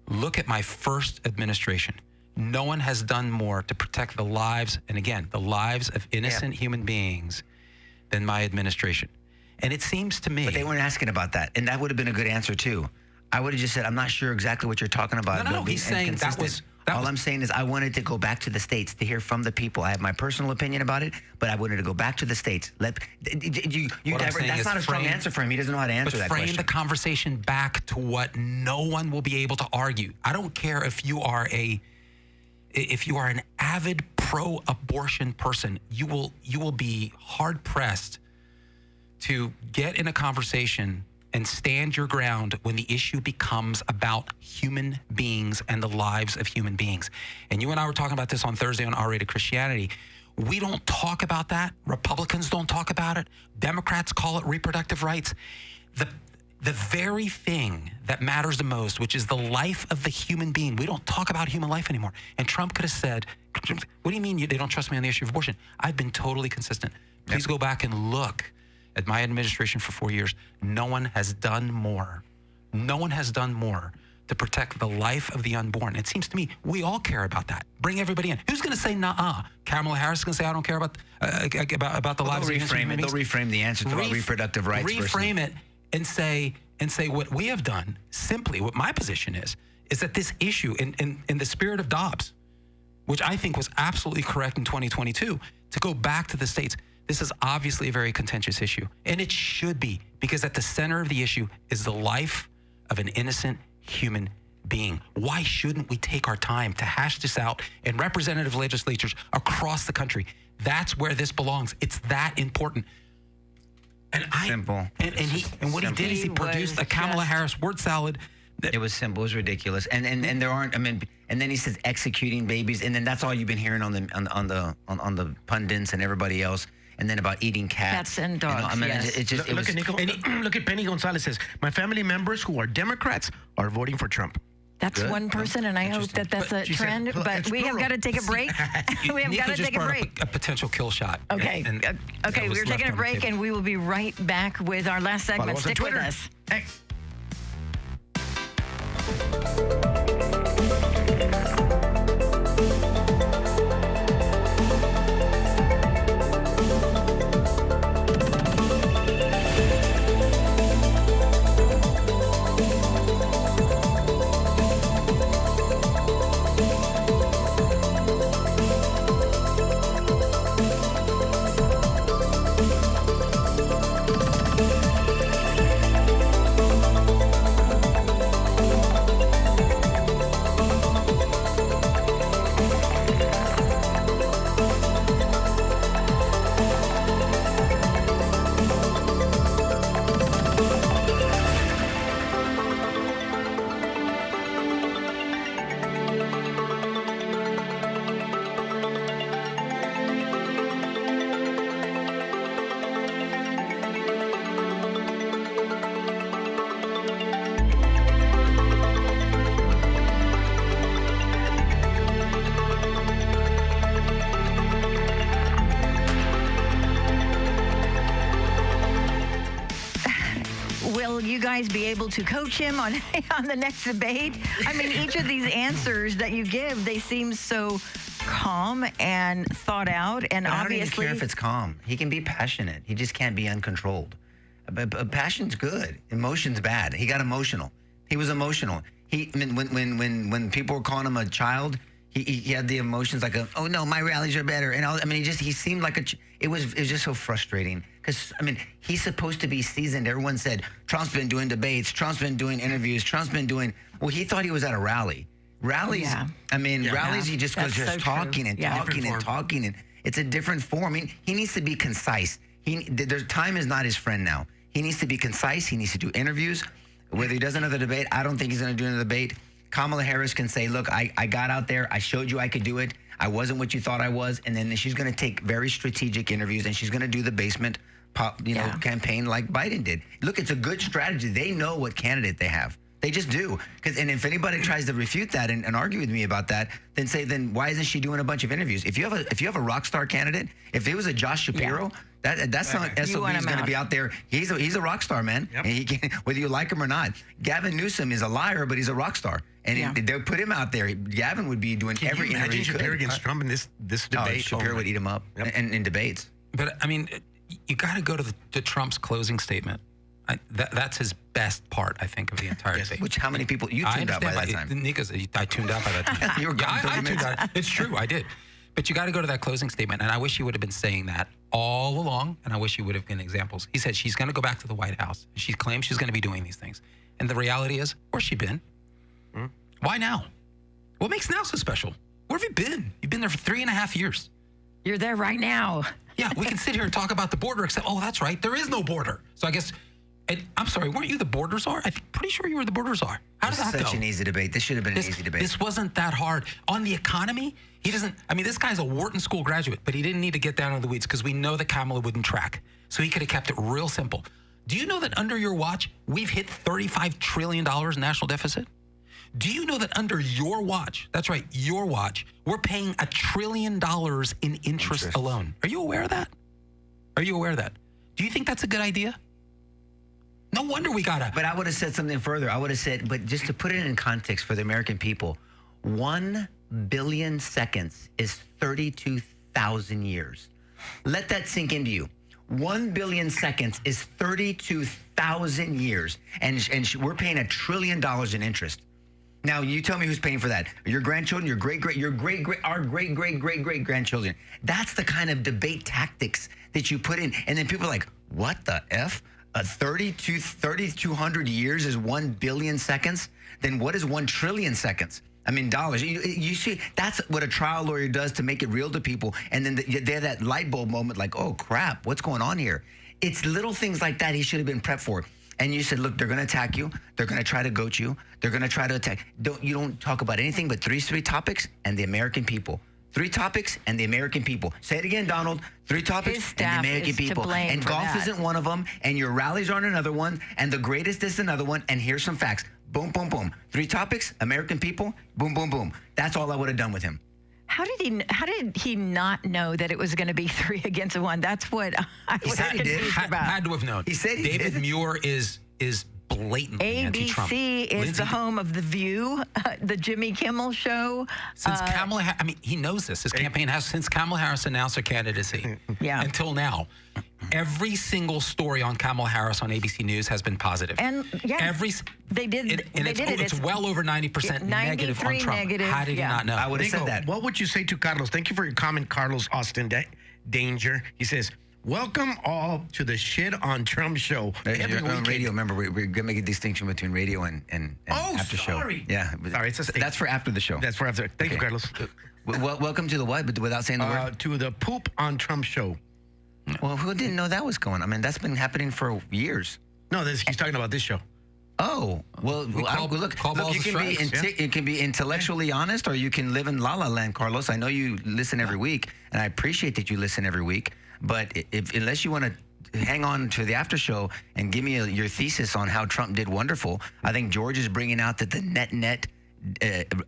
Look at my first administration. No one has done more to protect the lives, and again, the lives of innocent human beings than my administration. And it seems to me... But they weren't asking about that, and that would have been a good answer too. I would have just said, I'm not sure exactly what you're talking about. No, but be he's saying that inconsistent. was... All I'm saying is I wanted to go back to the States to hear from the people. I have my personal opinion about it, but I wanted to go back to the States. What I'm saying That's is not a strong frame- answer for him. He doesn't know how to answer that frame question. the conversation back to what no one will be able to argue. I don't care if you are an avid pro-abortion person, you will be hard pressed to get in a conversation and stand your ground when the issue becomes about human beings and the lives of human beings. And you and I were talking about this on Thursday on R-Rated Christianity. We don't talk about that. Republicans don't talk about it. Democrats call it reproductive rights. The very thing that matters the most, which is the life of the human being, we don't talk about human life anymore. And Trump could have said, what do you mean they don't trust me on the issue of abortion? I've been totally consistent. Please go back and look at my administration for 4 years. No one has done more. No one has done more to protect the life of the unborn. It seems to me we all care about that. Bring everybody in. Who's going to say nah? Kamala Harris is going to say I don't care about the lives of human beings. They'll reframe the answer to reproductive rights. Reframe it and say what we have done. Simply, what my position is that this issue in the spirit of Dobbs, which I think was absolutely correct in 2022, to go back to the states. This is obviously a very contentious issue, and it should be, because at the center of the issue is the life of an innocent human being. Why shouldn't we take our time to hash this out in representative legislatures across the country? That's where this belongs. It's that important. And Simple. And what he did is he produced a Kamala Harris word salad. It was simple. It was ridiculous. And there aren't. I mean, and then he says executing babies, and then that's all you've been hearing on the pundits and everybody else. And then about eating cats. Cats and dogs, I mean, yes. Look at Penny Gonzalez says, my family members who are Democrats are voting for Trump. That's one person, and I hope that that's a trend. But we have got to take a break. We have got to take a break. A potential kill shot. Okay. Okay, we're taking a break, and we will be right back with our last segment. Stick with us. Thanks. Will you guys be able to coach him on the next debate? I mean, each of these answers that you give, they seem so calm and thought out, and But obviously, I don't even care if it's calm. He can be passionate. He just can't be uncontrolled. But passion's good. Emotion's bad. He got emotional. He was emotional. I mean, when people were calling him a child, he had the emotions like oh no, my rallies are better. And I mean, he seemed like it was just so frustrating. Because, I mean, he's supposed to be seasoned. Everyone said, Trump's been doing debates, Trump's been doing interviews, Trump's been doing, well, he thought he was at a rally. Rallies, Yeah. I mean, rallies, he just goes That's so talking true. and Yeah. talking and talking. And it's a different form. I mean, he needs to be concise. Time is not his friend now. He needs to be concise. He needs to do interviews. Whether he does another debate, I don't think he's going to do another debate. Kamala Harris can say, look, I got out there. I showed you I could do it. I wasn't what you thought I was. And then she's going to take very strategic interviews, and she's going to do the basement campaign like Biden did. Look, it's a good strategy. They know what candidate they have. They just do. And if anybody tries to refute that and argue with me about that, then why isn't she doing a bunch of interviews? If you have a rock star candidate, if it was a Josh Shapiro, that's not SOB is going to be out there. He's a rock star, man. Yep. And he can, whether you like him or not. Gavin Newsom is a liar, but he's a rock star. And they'll put him out there. Gavin would be doing every interview Imagine he could. Shapiro against Trump in this debate. Shapiro would eat him up in debates. But I mean, you got to go to Trump's closing statement. That's his best part, I think, of the entire debate. Which how many people you tuned out by that time? I tuned out by that time. You were gone 30 I tuned minutes. out. It's true, I did. But you got to go to that closing statement, and I wish he would have been saying that all along, and I wish he would have given examples. He said she's going to go back to the White House. She claims she's going to be doing these things. And the reality is, where's she been? Why now? What makes now so special? Where have you been? You've been there for 3.5 years. you're there right now. Yeah, we can sit here and talk about the border, except, oh, that's right, there is no border. So I guess, and I'm sorry, weren't you the border czar? I'm pretty sure you were the border czar. How did that go? Such an easy debate. This should have been an easy debate. This wasn't that hard. On the economy, he doesn't, I mean, this guy's a Wharton School graduate, but he didn't need to get down in the weeds because we know that Kamala wouldn't track. So he could have kept it real simple. Do you know that under your watch, we've hit $35 trillion national deficit? Do you know that under your watch, that's right, your watch, we're paying $1 trillion in interest alone? Are you aware of that? Are you aware of that? Do you think that's a good idea? No wonder we gotta. But I would have said something further. I would have said, but just to put it in context for the American people, 1 billion seconds is 32,000 years. Let that sink into you. 1 billion seconds is 32,000 years, and we're paying $1 trillion in interest. Now, you tell me who's paying for that? Your grandchildren, our great grandchildren. That's the kind of debate tactics that you put in. And then people are like, what the F? 3,200 years is 1 billion seconds? Then what is 1 trillion seconds? I mean, dollars. You see, that's what a trial lawyer does to make it real to people. And then they have that light bulb moment like, oh, crap, what's going on here? It's little things like that he should have been prepped for. And you said, look, they're going to attack you. They're going to try to goat you. They're going to try to attack. You don't talk about anything but three topics and the American people. 3 topics and the American people. Say it again, Donald. 3 topics and the American people. And golf isn't one of them. And your rallies aren't another one. And the greatest is another one. And here's some facts. Boom, boom, boom. 3 topics, American people. Boom, boom, boom. That's all I would have done with him. How did he not know that it was going to be 3 against 1? That's what I was confused about. Had to have known. He said he David did. Muir is blatantly anti-Trump. ABC is Lindsay, the home of The View, the Jimmy Kimmel show. Since Kamala, I mean, he knows this. His campaign has, since Kamala Harris announced her candidacy until now, every single story on Kamala Harris on ABC News has been positive. And they did. It's well over 90% negative on Trump. Negative, How did he not know? I would have said that. What would you say to Carlos? Thank you for your comment, Carlos Austin Danger. He says, welcome all to the Shit on Trump show. On radio, remember, we're going to make a distinction between radio and after show. Yeah. Sorry, it's that's for after the show. That's for after. Thank you, Carlos. Welcome to the what? But without saying the word? To the Poop on Trump show. Well, who didn't know that was going on? I mean, that's been happening for years. No, he's talking about this show. Oh, well, look, you can be intellectually honest, or you can live in La La Land, Carlos. I know you listen every week, and I appreciate that you listen every week. But unless you want to hang on to the after show and give me your thesis on how Trump did wonderful, I think George is bringing out that the net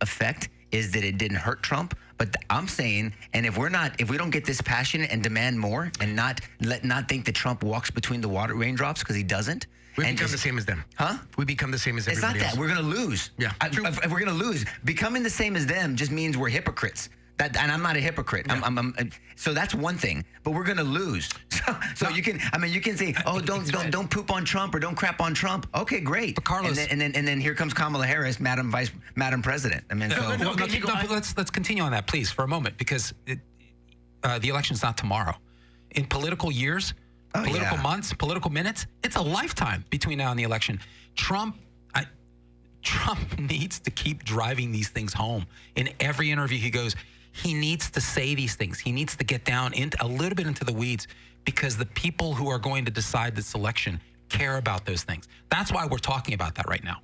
effect is that it didn't hurt Trump. But I'm saying, and if we don't get this passionate and demand more, and not think that Trump walks between the raindrops, because he doesn't. We become the same as them. Huh? We become the same as everybody else. It's not that. We're going to lose. Yeah. If we're going to lose, becoming the same as them just means we're hypocrites. And I'm not a hypocrite. Yeah. So that's one thing. But we're going to lose. So you can say, oh, don't poop on Trump or don't crap on Trump. Okay, great. But Carlos, and then here comes Kamala Harris, Madam President. I mean, let's continue on that, please, for a moment, because the election's not tomorrow. In political years, political months, political minutes, it's a lifetime between now and the election. Trump needs to keep driving these things home. In every interview he goes, he needs to say these things. He needs to get down a little bit into the weeds, because the people who are going to decide this election care about those things. That's why we're talking about that right now.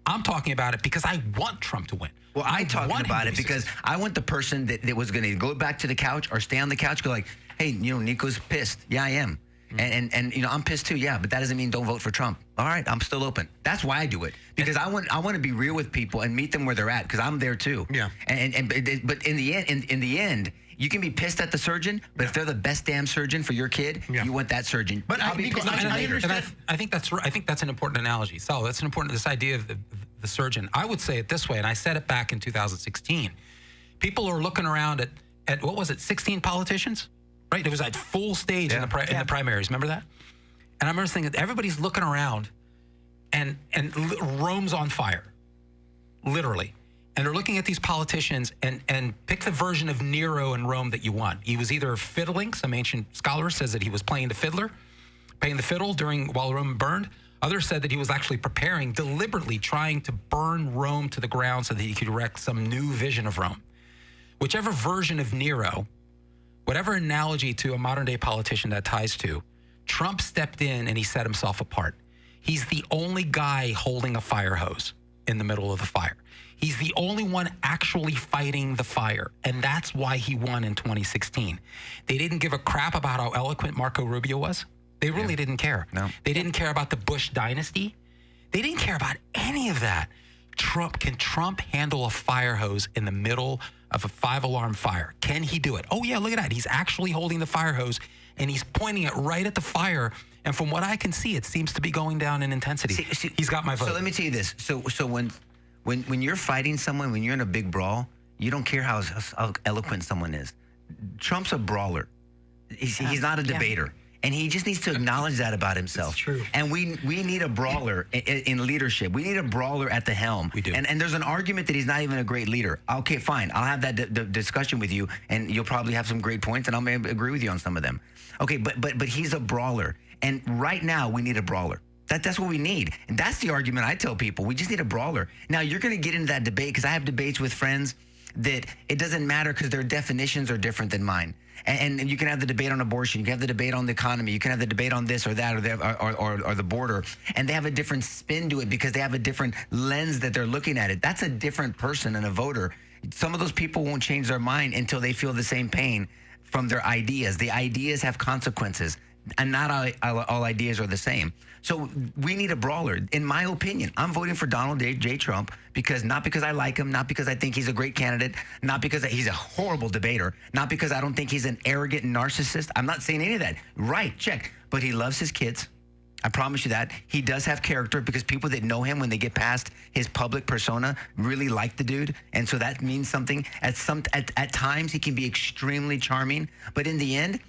I'm talking about it because I want Trump to win. Well, I'm talking about it because I want the person that was going to go back to the couch or stay on the couch, go like, hey, Nico's pissed. Yeah, I am. And I'm pissed too. Yeah, but that doesn't mean don't vote for Trump. All right, I'm still open. That's why I do it, because I want to be real with people and meet them where they're at, because I'm there too. Yeah. But in the end, you can be pissed at the surgeon, but if they're the best damn surgeon for your kid, you want that surgeon. But I think that's an important analogy. So that's this idea of the surgeon. I would say it this way, and I said it back in 2016. People are looking around at what was it, 16 politicians? Right, it was at full stage in the primaries. Remember that? And I remember thinking, everybody's looking around, and Rome's on fire, literally. And they're looking at these politicians and pick the version of Nero in Rome that you want. He was either fiddling. Some ancient scholar says that he was playing the fiddle while Rome burned. Others said that he was actually preparing, deliberately trying to burn Rome to the ground so that he could erect some new vision of Rome. Whichever version of Nero whatever analogy to a modern day politician that ties to, Trump stepped in and he set himself apart. He's the only guy holding a fire hose in the middle of the fire. He's the only one actually fighting the fire. And that's why he won in 2016. They didn't give a crap about how eloquent Marco Rubio was. They really didn't care. No. They didn't care about the Bush dynasty. They didn't care about any of that. Can Trump handle a fire hose in the middle of a 5-alarm fire? Can he do it? Oh, yeah, look at that. He's actually holding the fire hose and he's pointing it right at the fire. And from what I can see, it seems to be going down in intensity. He's got my vote. So let me tell you this. So when you're fighting someone, when you're in a big brawl, you don't care how eloquent someone is. Trump's a brawler. He's not a debater. And he just needs to acknowledge that about himself. It's true. And we need a brawler in leadership. We need a brawler at the helm. We do. And there's an argument that he's not even a great leader. Okay, fine. I'll have that discussion with you, and you'll probably have some great points, and I'll maybe agree with you on some of them. Okay, but he's a brawler. And right now, we need a brawler. That's what we need. And that's the argument I tell people. We just need a brawler. Now, you're going to get into that debate, because I have debates with friends that it doesn't matter because their definitions are different than mine. And you can have the debate on abortion. You can have the debate on the economy. You can have the debate on this or that or the border. And they have a different spin to it because they have a different lens that they're looking at it. That's a different person and a voter. Some of those people won't change their mind until they feel the same pain from their ideas. The ideas have consequences. And not all ideas are the same. So we need a brawler. In my opinion, I'm voting for Donald J. Trump not because I like him, not because I think he's a great candidate, not because he's a horrible debater, not because I don't think he's an arrogant narcissist. I'm not saying any of that. Right, check. But he loves his kids. I promise you that. He does have character because people that know him when they get past his public persona really like the dude. And so that means something. At times, he can be extremely charming. But in the end,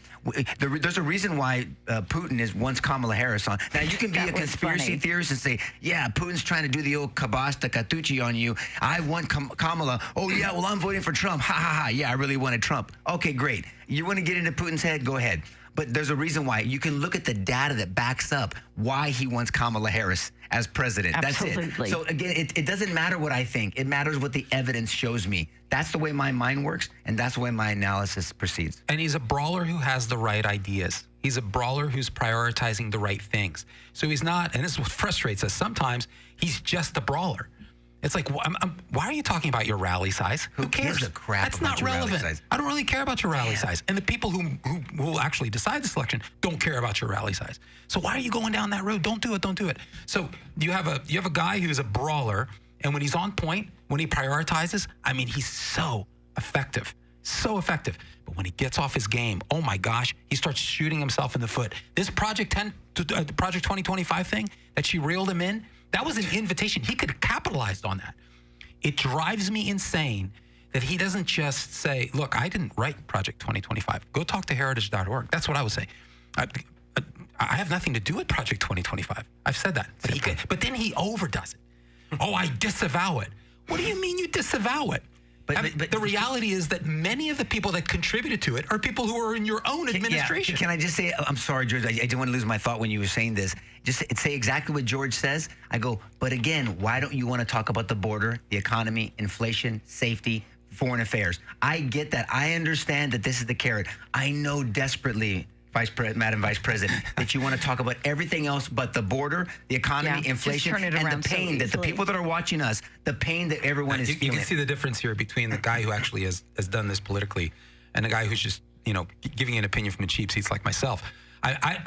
there's a reason why Putin wants Kamala Harris on. Now, you can be a conspiracy theorist and say, yeah, Putin's trying to do the old kabasta katuchi on you. I want Kamala. Oh, yeah, well, I'm voting for Trump. Ha, ha, ha. Yeah, I really wanted Trump. Okay, great. You want to get into Putin's head? Go ahead. But there's a reason why. You can look at the data that backs up why he wants Kamala Harris as president. Absolutely. That's it. So again, it doesn't matter what I think. It matters what the evidence shows me. That's the way my mind works, and that's the way my analysis proceeds. And he's a brawler who has the right ideas. He's a brawler who's prioritizing the right things. So he's not, and this is what frustrates us, sometimes he's just a brawler. It's like, why are you talking about your rally size? Who cares? Gives a crap That's about not your rally relevant. size? I don't really care about your rally size. And the people who will actually decide this election don't care about your rally size. So why are you going down that road? Don't do it. Don't do it. So you have a guy who's a brawler, and when he's on point, when he prioritizes, I mean, he's so effective. So effective. But when he gets off his game, oh my gosh, he starts shooting himself in the foot. This Project 2025 thing that she reeled him in, that was an invitation. He could have capitalized on that. It drives me insane that he doesn't just say, look, I didn't write Project 2025. Go talk to heritage.org. That's what I would say. I have nothing to do with Project 2025. I've said that. But then he overdoes it. Oh, I disavow it. What do you mean you disavow it? But the reality is that many of the people that contributed to it are people who are in your own administration. Yeah. Can I just say, I'm sorry, George, I didn't want to lose my thought when you were saying this. Just say exactly what George says. I go, but again, why don't you want to talk about the border, the economy, inflation, safety, foreign affairs? I get that. I understand that this is the carrot. I know desperately, Madam Vice President, that you want to talk about everything else but the border, the economy, inflation, and the pain that the people that are watching us, the pain that everyone is feeling. You can see the difference here between the guy who actually has done this politically and the guy who's just, giving an opinion from a cheap seats like myself. I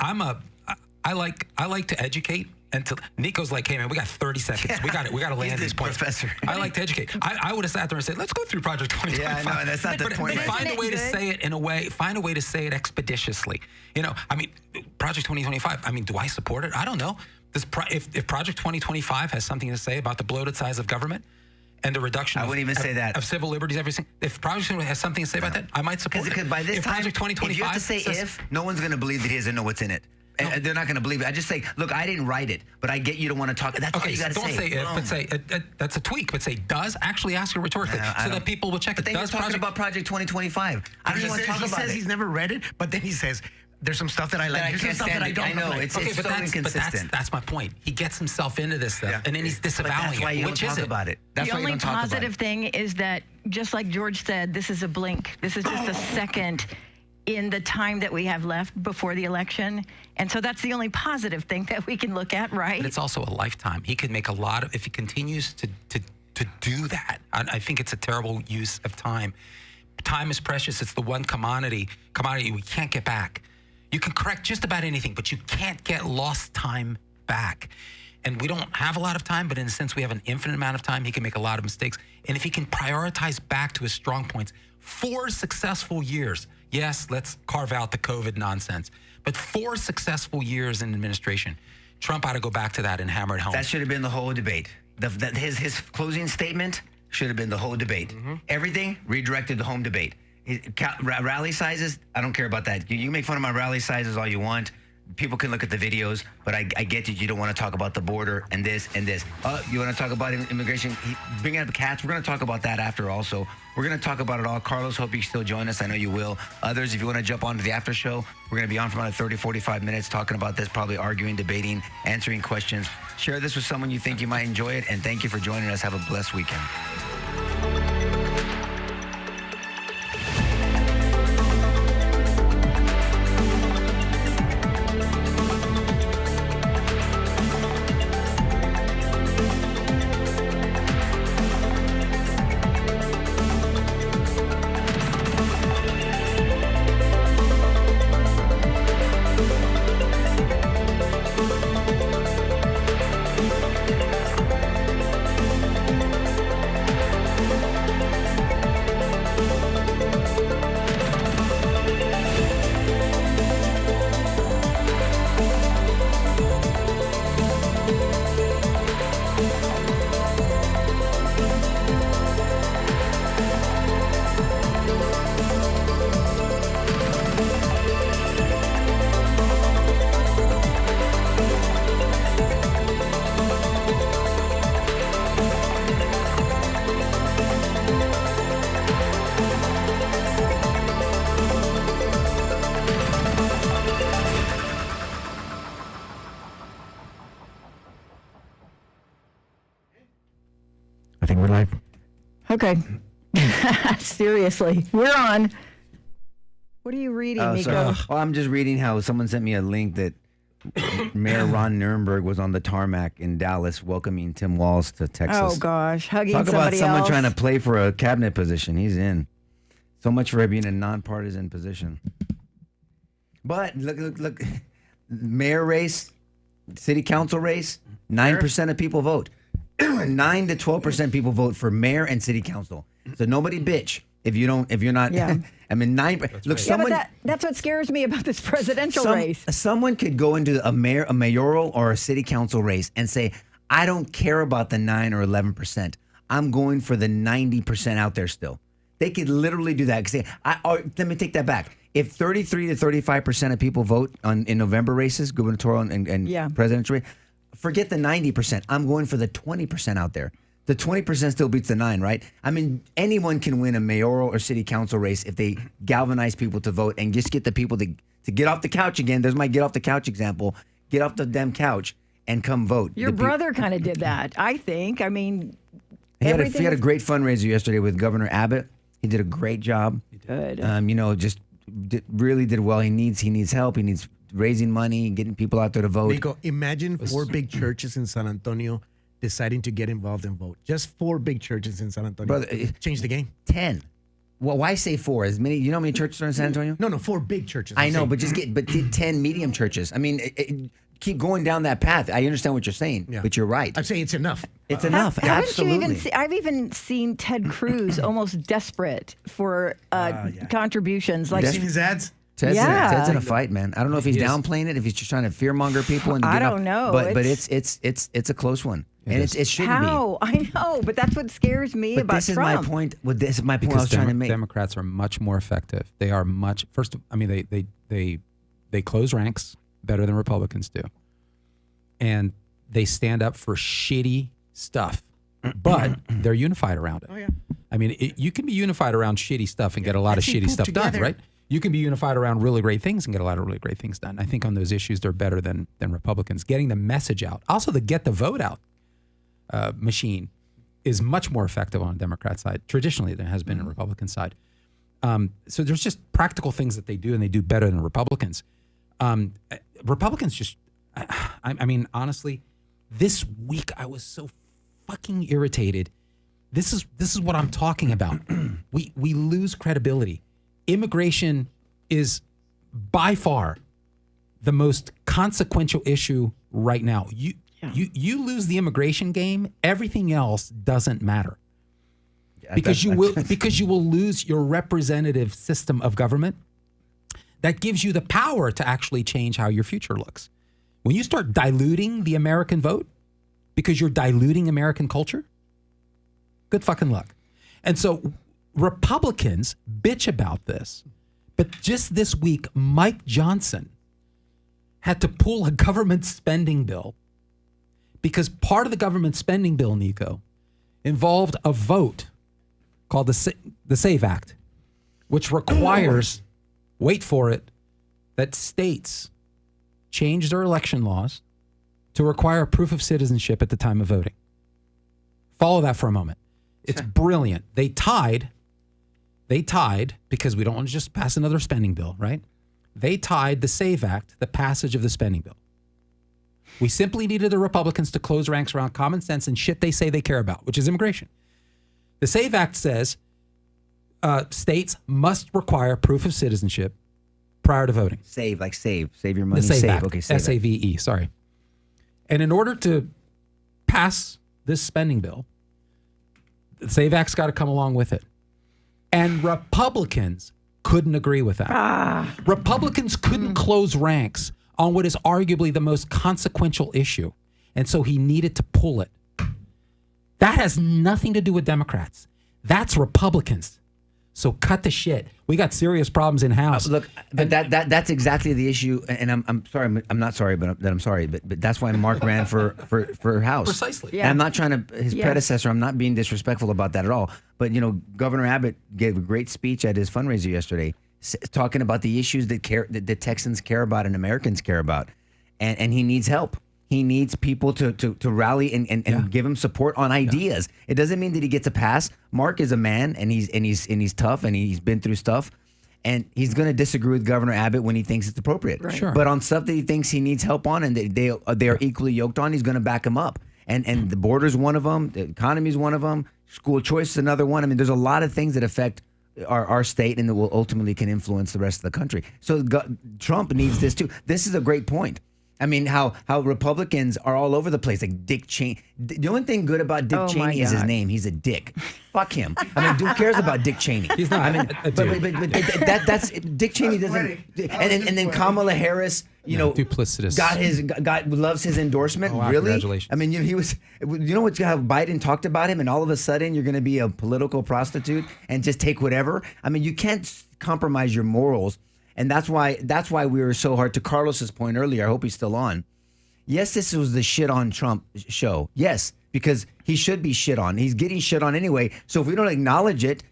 like to educate. And Nico's like, hey man, we got 30 seconds. We got to land these points. Professor. I like to educate. I would have sat there and said, let's go through Project 2025. Yeah, I know, that's not the point. But find a way to say it in a way. Find a way to say it expeditiously. Project 2025. Do I support it? I don't know. If Project 2025 has something to say about the bloated size of government and the reduction, I wouldn't even say that, of civil liberties, everything. If Project 2025 has something to say about that, I might support it. Because by this time, Project 2025 if you have to say no one's going to believe that he doesn't know what's in it. And they're not going to believe it. I just say, look, I didn't write it, but I get you don't want to talk. That's all you got to say. Don't say if, but say that's a tweak. But say does. Actually ask it rhetorically so that people will check it. But then you're talking about Project 2025. I don't want to talk about it. He says he's never read it, but then he says there's some stuff that I like. There's some stuff that I don't. I know. It's so inconsistent. That's my point. He gets himself into this stuff, and then he's disavowing that's why it. You Which don't is talk about it. That's the why you only don't talk about positive thing is that, just like George said, this is a blink. This is just a second. in the time that we have left before the election. And so that's the only positive thing that we can look at, right? But it's also a lifetime. He could make a lot of, if he continues to do that, I think it's a terrible use of time. Time is precious. It's the one commodity we can't get back. You can correct just about anything, but you can't get lost time back. And we don't have a lot of time, but in a sense, we have an infinite amount of time. He can make a lot of mistakes. And if he can prioritize back to his strong points, 4 successful years, yes, let's carve out the COVID nonsense, but 4 successful years in administration, Trump ought to go back to that and hammer it home. That should have been the whole debate. His closing statement should have been the whole debate. Everything redirected the home debate. Rally sizes, I don't care about that. You can make fun of my rally sizes all you want. People can look at the videos, but I get that you don't want to talk about the border and this and this. You want to talk about immigration? Bring up the cats. We're going to talk about that after also. We're going to talk about it all. Carlos, hope you still join us. I know you will. Others, if you want to jump onto the after show, we're going to be on for about 30, 45 minutes talking about this, probably arguing, debating, answering questions. Share this with someone you think you might enjoy it, and thank you for joining us. Have a blessed weekend. I think we're live. Okay. Seriously. We're on. What are you reading, Nico? Well, I'm just reading how someone sent me a link that Mayor Ron Nirenberg was on the tarmac in Dallas welcoming Tim Walz to Texas. Oh, gosh. Hugging Talk about somebody someone else. trying to play for a cabinet position. He's in. So much for being a nonpartisan position. But look. Mayor race, city council race, 9% of people vote. 9 to 12% people vote for mayor and city council. So nobody bitch if you're not. Yeah. I mean, 9. Look, Yeah, someone. but that's what scares me about this presidential race. Someone could go into a mayoral or a city council race and say, I don't care about the 9 or 11%. I'm going for the 90% out there still. They could literally do that. Say, let me take that back. If 33 to 35% of people vote in November races, gubernatorial and presidential race, forget the 90%. I'm going for the 20% out there. The 20% still beats the 9, right? I mean, anyone can win a mayoral or city council race if they galvanize people to vote and just get the people to get off the couch again. There's my get off the couch example. Get off the damn couch and come vote. Your brother kind of did that, I think. I mean, he had a great fundraiser yesterday with Governor Abbott. He did a great job. He did. Really did well. He needs help. He needs raising money, getting people out there to vote. Nico, imagine 4 big churches in San Antonio deciding to get involved and vote. Just 4 big churches in San Antonio. Brother, change the game. 10. Well, why say 4? As many? You know how many churches are in San Antonio? No, 4 big churches. I know, but get 10 medium churches. I mean, keep going down that path. I understand what you're saying, but you're right. I'm saying it's enough. It's enough. Absolutely. I've even seen Ted Cruz almost desperate for contributions. Like, you seen his ads? Ted's in a fight, man. I don't know if he's downplaying it, if he's just trying to fearmonger people. And I don't know. But it's a close one. And it shouldn't be. How? I know, but that's what scares me about this is Trump. my point. This is my point Because I was trying to make. Democrats are much more effective. They are much they close ranks better than Republicans do, and they stand up for shitty stuff, but they're unified around it. Oh yeah. I mean, you can be unified around shitty stuff and get a lot of shitty stuff done, right? You can be unified around really great things and get a lot of really great things done. I think on those issues, they're better than Republicans. Getting the message out. Also, the get the vote out machine is much more effective on the Democrat side, traditionally, than it has been on the Republican side. So there's just practical things that they do, and they do better than Republicans. Republicans just, I mean, honestly, this week I was so fucking irritated. This is what I'm talking about. We lose credibility. Immigration is by far the most consequential issue right now. You lose the immigration game, everything else doesn't matter. Because you will lose your representative system of government that gives you the power to actually change how your future looks. When you start diluting the American vote because you're diluting American culture, good fucking luck. And so Republicans bitch about this, but just this week, Mike Johnson had to pull a government spending bill because part of the government spending bill, Nico, involved a vote called the SAVE Act, which requires, wait for it, that states change their election laws to require proof of citizenship at the time of voting. Follow that for a moment. It's brilliant. They tied because we don't want to just pass another spending bill, right? They tied the SAVE Act, the passage of the spending bill. We simply needed the Republicans to close ranks around common sense and shit they say they care about, which is immigration. The SAVE Act says states must require proof of citizenship prior to voting. Save your money. The SAVE Act, Okay, save. SAVE, sorry. And in order to pass this spending bill, the SAVE Act's got to come along with it. And Republicans couldn't agree with that. Republicans couldn't close ranks on what is arguably the most consequential issue. And so he needed to pull it. That has nothing to do with Democrats. That's Republicans. So cut the shit. We got serious problems in house. Look, but that's exactly the issue. And I'm sorry. I'm not sorry, but I'm sorry. But that's why Mark ran for House. Precisely. Yeah. And I'm not trying to. His predecessor. I'm not being disrespectful about that at all. But Governor Abbott gave a great speech at his fundraiser yesterday, talking about the issues that the Texans care about and Americans care about, and he needs help. He needs people to rally and give him support on ideas. Yeah. It doesn't mean that he gets a pass. Mark is a man, and he's tough, and he's been through stuff, and he's going to disagree with Governor Abbott when he thinks it's appropriate. Right. Sure. But on stuff that he thinks he needs help on, and they are equally yoked on, he's going to back him up. And the border's one of them. The economy's one of them. School choice is another one. I mean, there's a lot of things that affect our state and that will ultimately can influence the rest of the country. So Trump needs this too. This is a great point. I mean, how Republicans are all over the place, like Dick Cheney. The only thing good about Dick Cheney is his name. He's a dick. Fuck him. I mean, who cares about Dick Cheney? He's not. I mean, but that's Dick Cheney doesn't. And then Kamala Harris, duplicitous. Loves his endorsement. Oh, wow, really? congratulations. I mean, he was. You know how Biden talked about him, and all of a sudden you're going to be a political prostitute and just take whatever. I mean, you can't compromise your morals. And that's why we were so hard. To Carlos's point earlier, I hope he's still on. Yes, this was the shit on Trump show. Yes, because he should be shit on. He's getting shit on anyway. So if we don't acknowledge it,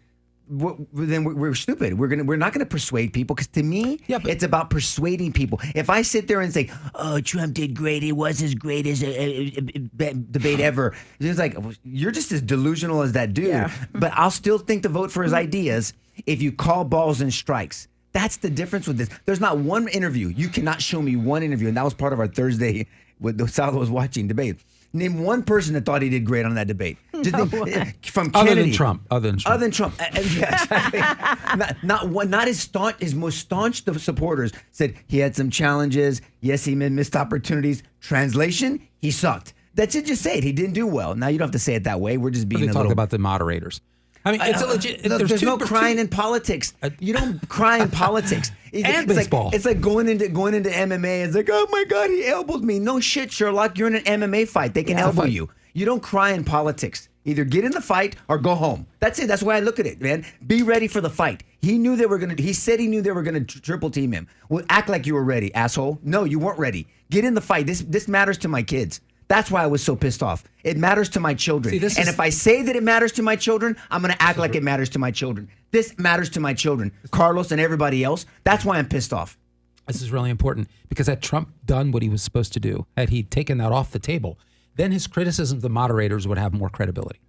then we're stupid. We're not gonna persuade people, because to me, it's about persuading people. If I sit there and say, "Oh, Trump did great. He was as great as a debate ever," it's like, you're just as delusional as that dude. Yeah. But I'll still think to vote for his ideas if you call balls and strikes. That's the difference with this. There's not one interview. You cannot show me one interview, and that was part of our Thursday with the Sal was watching debate. Name one person that thought he did great on that debate. Just from Kennedy. Other than Trump. Other than Trump. Yeah, exactly. not one. Not his most staunch supporters said he had some challenges. Yes, he missed opportunities. Translation: he sucked. That's it. Just say it. He didn't do well. Now you don't have to say it that way. We're just being. They talk about the moderators. I mean, it's a legit. There's no crying in politics. You don't cry in politics. And baseball. It's like going into MMA. It's like, oh my God, he elbowed me. No shit, Sherlock. You're in an MMA fight. They can elbow you. You don't cry in politics. Either get in the fight or go home. That's it. That's why I look at it, man. Be ready for the fight. He knew they were gonna. He said he knew they were gonna triple team him. Well, act like you were ready, asshole. No, you weren't ready. Get in the fight. This matters to my kids. That's why I was so pissed off. It matters to my children. And if I say that it matters to my children, I'm going to act like it matters to my children. This matters to my children. Carlos and everybody else. That's why I'm pissed off. This is really important, because had Trump done what he was supposed to do, had he taken that off the table, then his criticism of the moderators would have more credibility.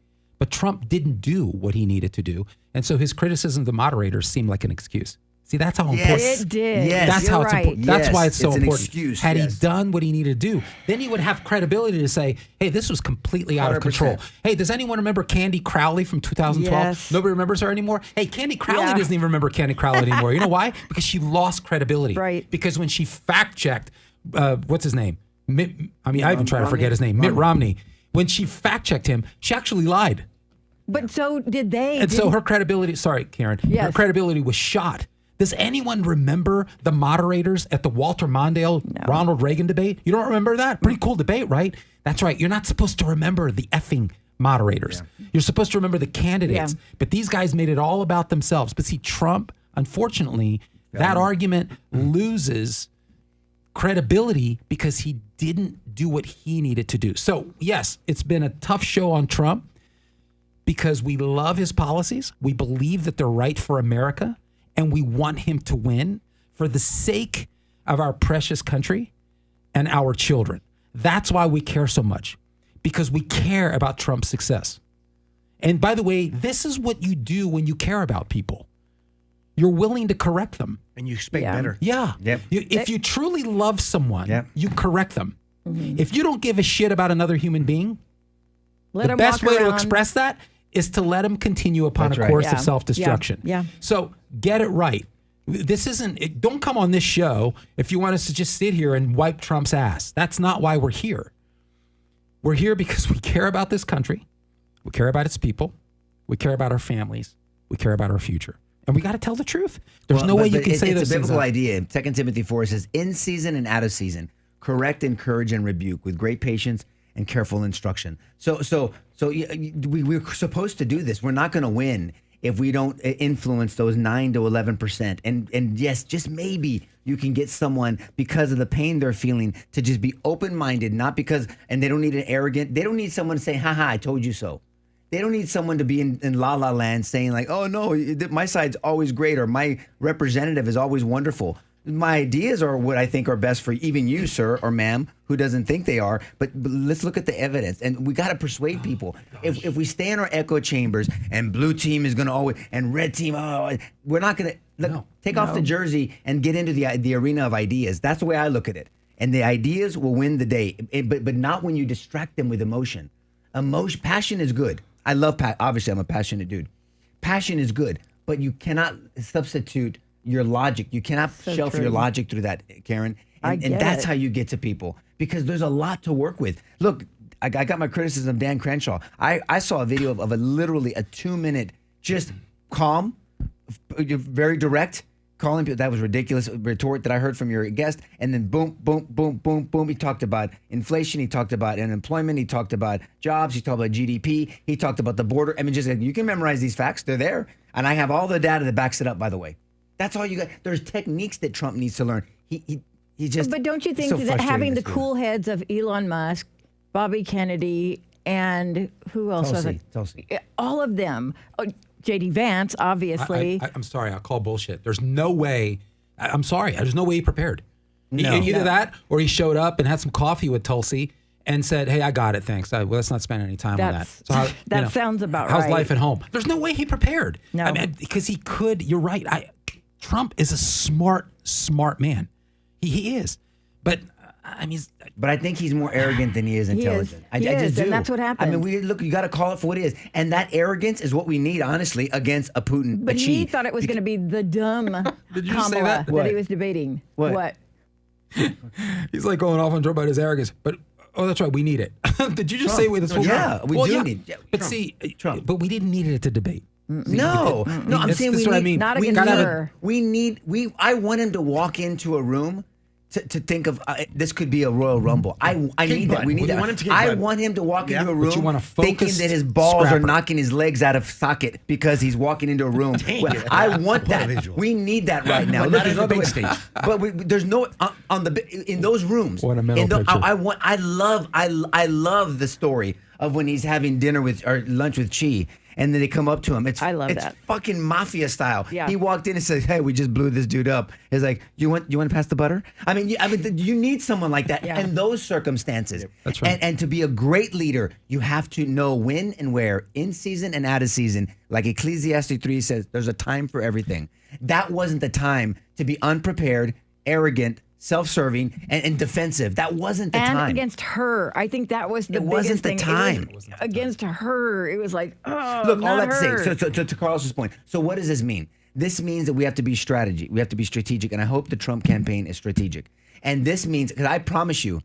But Trump didn't do what he needed to do. And so his criticism of the moderators seemed like an excuse. See, that's how important. It did. Yes. That's You're how it's right. important. That's why it's so It's an important. excuse, Had yes. he done what he needed to do, then he would have credibility to say, hey, this was completely out of 100%. control. Hey, does anyone remember Candy Crowley from 2012? Yes. Nobody remembers her anymore? Hey, Candy Crowley Yeah. doesn't even remember Candy Crowley anymore. You know why? Because she lost credibility. Right. Because when she fact-checked, what's his name? I even try to forget his name. Mitt Romney. When she fact-checked him, she actually lied. But so did they. And so her credibility, sorry, Karen, her Yes. credibility was shot. Does anyone remember the moderators at the Walter Mondale Ronald Reagan debate? You don't remember that? Pretty cool debate, right? That's right. You're not supposed to remember the effing moderators. Yeah. You're supposed to remember the candidates. Yeah. But these guys made it all about themselves. But see, Trump, unfortunately, that argument loses credibility because he didn't do what he needed to do. So, yes, it's been a tough show on Trump because we love his policies. We believe that they're right for America. And we want him to win for the sake of our precious country and our children. That's why we care so much, because we care about Trump's success. And by the way, this is what you do when you care about people. You're willing to correct them. And you expect Yeah. better. Yeah. Yep. If you truly love someone, Yep. you correct them. If you don't give a shit about another human being, Let the him best walk way to around. express that is to let him continue upon That's a right. course Yeah. of self-destruction. Yeah. So get it right. This isn't, don't come on this show if you want us to just sit here and wipe Trump's ass. That's not why we're here. We're here because we care about this country. We care about its people. We care about our families. We care about our future. And we got to tell the truth. There's no way you can say it's those a things. biblical out. idea. 2 Timothy 4 says, in season and out of season, correct, encourage, and rebuke with great patience and careful instruction. So we're supposed to do this. We're not going to win if we don't influence those 9 to 11%. And yes, just maybe you can get someone, because of the pain they're feeling, to just be open-minded, not because, and they don't need an arrogant, they don't need someone to say, haha, I told you so. They don't need someone to be in la la land saying like, oh no, my side's always great, or my representative is always wonderful. My ideas are what I think are best for even you, sir or ma'am, who doesn't think they are. But let's look at the evidence, and we got to persuade people. If we stay in our echo chambers and blue team is going to always and red team, we're not going to take off the jersey and get into the arena of ideas. That's the way I look at it. And the ideas will win the day, but not when you distract them with emotion. Passion is good. I love obviously, I'm a passionate dude. Passion is good, but you cannot substitute your logic. You cannot shelf your logic through that, Karen. And that's how you get to people, because there's a lot to work with. Look, I got my criticism of Dan Crenshaw. I saw a video of literally a 2-minute, just calm, very direct, calling people. That was ridiculous retort that I heard from your guest. And then boom, boom, boom, boom, boom. He talked about inflation. He talked about unemployment. He talked about jobs. He talked about GDP. He talked about the border. I mean, just you can memorize these facts. They're there. And I have all the data that backs it up, by the way. That's all you got. There's techniques that Trump needs to learn. He just. But don't you think so that frustrating having the to see. cool heads of Elon Musk, Bobby Kennedy, and who else was it? Tulsi. All of them. Oh, J.D. Vance, obviously. I'm sorry. I'll call bullshit. There's no way. I'm sorry. There's no way he prepared. No. Either that, or he showed up and had some coffee with Tulsi and said, "Hey, I got it. Thanks. Let's not spend any time on that." That's- So how, that sounds about how's right. life at home? There's no way he prepared. No. I mean, because he could. You're right. Trump is a smart man. He is. But I mean, But I think he's more arrogant than he is He is. intelligent. I He just is, do. and that's what happened. I mean, look, you got to call it for what it is, and that arrogance is what we need, honestly, against a Putin. but a he Xi. thought it was going to be the dumb Did you just say Kamala that? What? he was debating. What? he's like going off on Joe about his arrogance. But that's right. We need it. Did you just say that's what Yeah, we do need- yeah, But Trump. see, Trump. but we didn't need it at the debate. No, I'm That's- saying that's we what I need. mean. Not we against need- her. I want him to walk into a room to think of this could be a Royal Rumble. I need that. butt. We need You that. want him to kick I butt. want him to walk Yeah. into a But room you want a thinking focused that his balls scrapper. are knocking his legs out of socket because he's walking into a room. Well, I want What a that. visual. We need that right now. But Look, not there's in the no big way- stage. But there's no in those rooms. What a mental picture. I love the story of when he's having dinner with or lunch with Xi, And then they come up to him. I love it's that. fucking mafia style. Yeah. He walked in and said, "Hey, we just blew this dude up." He's like, "You want to pass the butter?" I mean, you need someone like that Yeah. in those circumstances. That's right. And to be a great leader, you have to know when and where, in season and out of season. Like Ecclesiastes 3 says, there's a time for everything. That wasn't the time to be unprepared, arrogant, self-serving, and defensive. That wasn't the And time. against her, I think that was the It biggest wasn't the thing. time. It was against her, it was like, oh, Look, all not that her. to say, so to Carlos's point. So what does this mean? This means that we have to be strategic. We have to be strategic, and I hope the Trump campaign is strategic. And this means, because I promise you,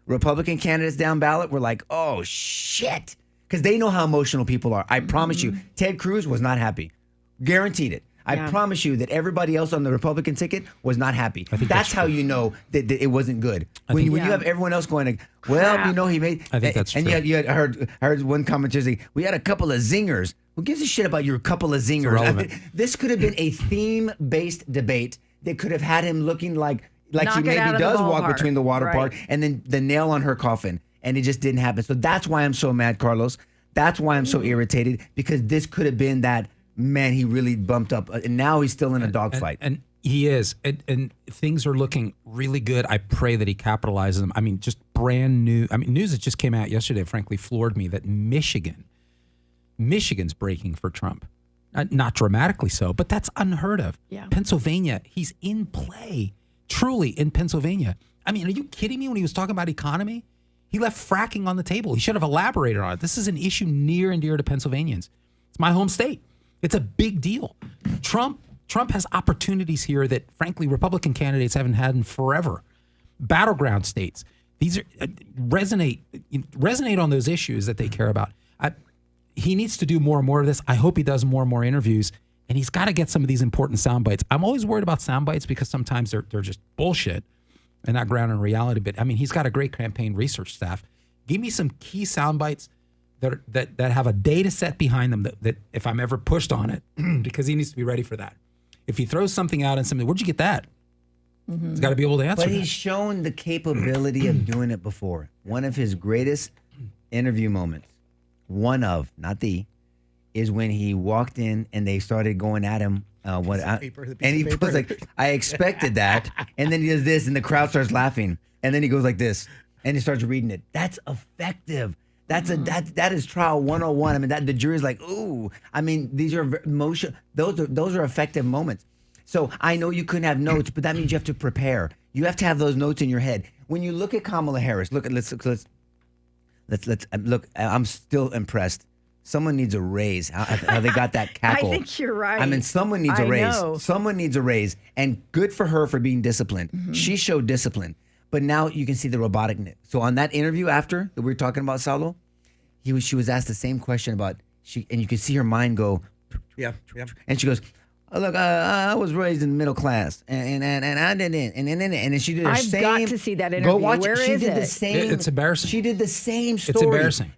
Republican candidates down ballot were like, oh shit, because they know how emotional people are. I promise you, Ted Cruz was not happy, guaranteed it. I Yeah. promise you that everybody else on the Republican ticket was not happy. That's how you know that it wasn't good. When you have everyone else going, well, Crap. you know, he made. I think that's and true. I heard one commentator say, we had a couple of zingers. Who gives a shit about your couple of zingers? I irrelevant. mean, this could have been a theme-based debate that could have had him looking like Knock he it maybe out of the does walk ballpark. between the water Right. park and then the nail on her coffin. And it just didn't happen. So that's why I'm so mad, Carlos. That's why I'm so irritated, because this could have been that, man, he really bumped up. And now he's still in a dogfight. And he is. And things are looking really good. I pray that he capitalizes them. I mean, just brand new. I mean, news that just came out yesterday, frankly, floored me that Michigan's breaking for Trump. Not dramatically so, but that's unheard of. Yeah. Pennsylvania, he's in play, truly in Pennsylvania. I mean, are you kidding me when he was talking about economy? He left fracking on the table. He should have elaborated on it. This is an issue near and dear to Pennsylvanians. It's my home state. It's a big deal. Trump has opportunities here that, frankly, Republican candidates haven't had in forever. Battleground states. These are resonate on those issues that they care about. He needs to do more and more of this. I hope he does more and more interviews, and he's got to get some of these important sound bites. I'm always worried about sound bites because sometimes they're just bullshit and not grounded in reality. But I mean, he's got a great campaign research staff. Give me some key sound bites that have a data set behind them that if I'm ever pushed on it, because he needs to be ready for that. If he throws something out and something, where'd you get that? He's got to be able to answer But that. he's shown the capability of doing it before. One of his greatest interview moments, is when he walked in and they started going at him. And he was like, I expected that. And then he does this and the crowd starts laughing. And then he goes like this and he starts reading it. That's effective. That is trial 101. I mean, the jury's like, ooh. I mean, these are emotion. Those are effective moments. So I know you couldn't have notes, but that means you have to prepare. You have to have those notes in your head. When you look at Kamala Harris, look. I'm still impressed. Someone needs a raise. How they got that cackle. I think you're right. I mean, someone needs a I raise. know. Someone needs a raise. And good for her for being disciplined. Mm-hmm. She showed discipline. But now you can see the roboticness. So on that interview after that we were talking about, Saulo, she was asked the same question about and you could see her mind go. Yeah. And she goes, oh, look, I was raised in the middle class, and I didn't, and then she did the I've same. got to see that Go interview. watch Where it. She is did the it? same. It's embarrassing. She did the same story. It's embarrassing.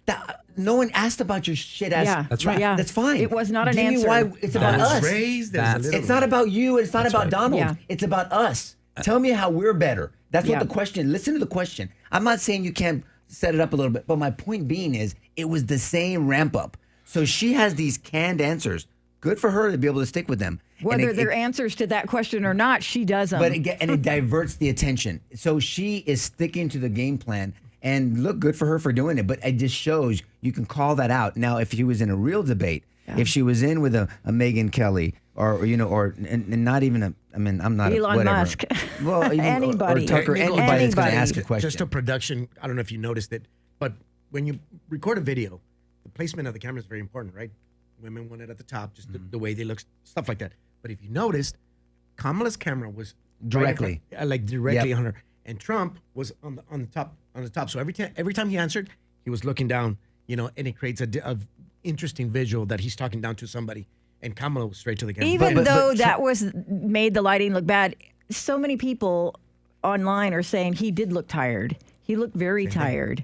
No one asked about your shit ass. Yeah, That's right. Yeah. That's fine. It was not an Give me answer. why it's about us. That's- It's not about you. It's not about Donald. Yeah. It's about us. Tell me how we're better. That's Yeah. what the question. Listen to the question. I'm not saying you can't set it up a little bit, but my point being is it was the same ramp up. So she has these canned answers. Good for her to be able to stick with them. And Whether it- they're answers to that question or not, she does them. but it diverts the attention. So she is sticking to the game plan. And look, good for her for doing it. But it just shows you can call that out. Now, if she was in a real debate, if she was in with a Megyn Kelly or not even I'm not Elon whatever. Musk. Well, even, Anybody. or Tucker, Nico, anybody that's going to anybody. ask a question. Just a production. I don't know if you noticed it, but when you record a video, the placement of the camera is very important, right? Women want it at the top, just the way they look, stuff like that. But if you noticed, Kamala's camera was Directly. directly on her, and Trump was on the top. So every time he answered, he was looking down, and it creates a interesting visual that he's talking down to somebody, and Kamala was straight to the camera. Even But- though that made the lighting look bad, so many people online are saying he did look tired. He looked very tired.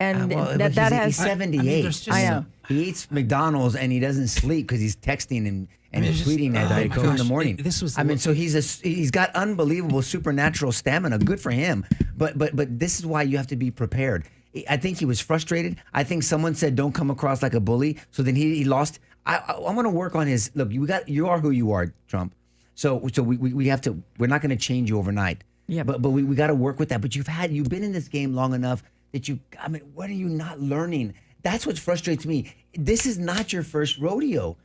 And Well, that he's has 78. there's just- I know. He eats McDonald's and he doesn't sleep because he's texting and it's just- tweeting at oh my 2 in the gosh, morning. this was so he's got unbelievable supernatural stamina. Good for him. But this is why you have to be prepared. I think he was frustrated. I think someone said, "Don't come across like a bully." So then he lost. I'm going to work on his look. You are who you are, Trump. So we have to. We're not going to change you overnight. Yeah. But we got to work with that. But you've been in this game long enough that what are you not learning? That's what frustrates me. This is not your first rodeo.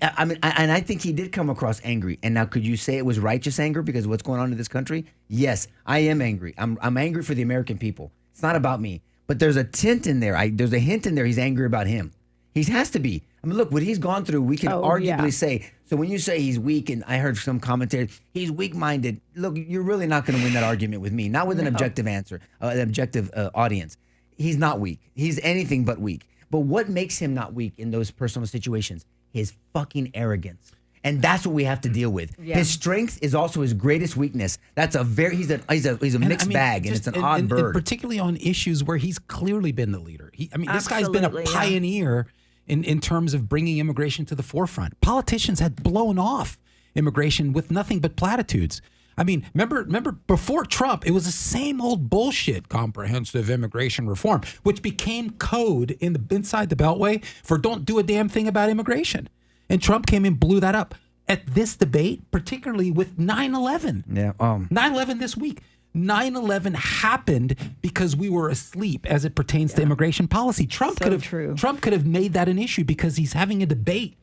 I think he did come across angry. And now, could you say it was righteous anger because of what's going on in this country? Yes, I am angry. I'm angry for the American people. It's not about me. But there's a tint in there. There's a hint in there. He's angry about him. He has to be. I mean, look, what he's gone through, we can arguably say. So when you say he's weak, and I heard some commentators, he's weak-minded. Look, you're really not going to win that argument with me. Not with an objective answer, an objective audience. He's not weak. He's anything but weak. But what makes him not weak in those personal situations? His fucking arrogance. And that's what we have to deal with. Yeah. His strength is also his greatest weakness. That's he's a mixed bag, and it's an odd bird. And particularly on issues where he's clearly been the leader. This guy's been a pioneer in terms of bringing immigration to the forefront. Politicians had blown off immigration with nothing but platitudes. I mean, remember before Trump, it was the same old bullshit, comprehensive immigration reform, which became code inside the Beltway for don't do a damn thing about immigration. And Trump came and blew that up at this debate, particularly with 9/11. Yeah. 9/11 this week. 9/11 happened because we were asleep as it pertains to immigration policy. Trump could have made that an issue because he's having a debate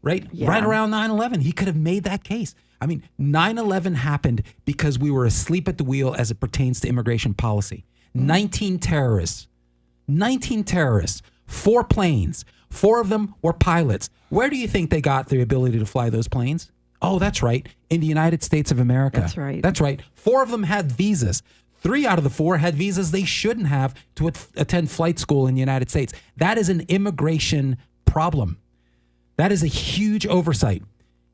right around 9/11. He could have made that case. I mean, 9/11 happened because we were asleep at the wheel as it pertains to immigration policy. 19 terrorists, 4 planes, 4 of them were pilots. Where do you think they got the ability to fly those planes? Oh, that's right. In the United States of America. That's right. 4 of them had visas. 3 out of the 4 had visas they shouldn't have to attend flight school in the United States. That is an immigration problem. That is a huge oversight.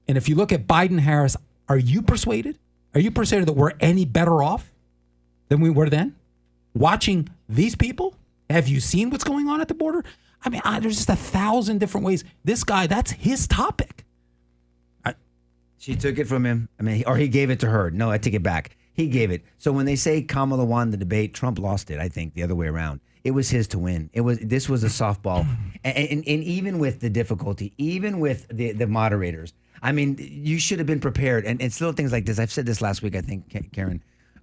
And if you look at Biden-Harris, are you persuaded? Are you persuaded that we're any better off than we were then? Watching these people? Have you seen what's going on at the border? I mean, there's just 1,000 different ways. This guy, that's his topic. She took it from him. I mean, or he gave it to her. No, I take it back. He gave it. So when they say Kamala won the debate, Trump lost it, I think, the other way around. It was his to win. This was a softball. And even with the difficulty, even with the moderators, I mean, you should have been prepared. And it's little things like this. I've said this last week, I think, Karen.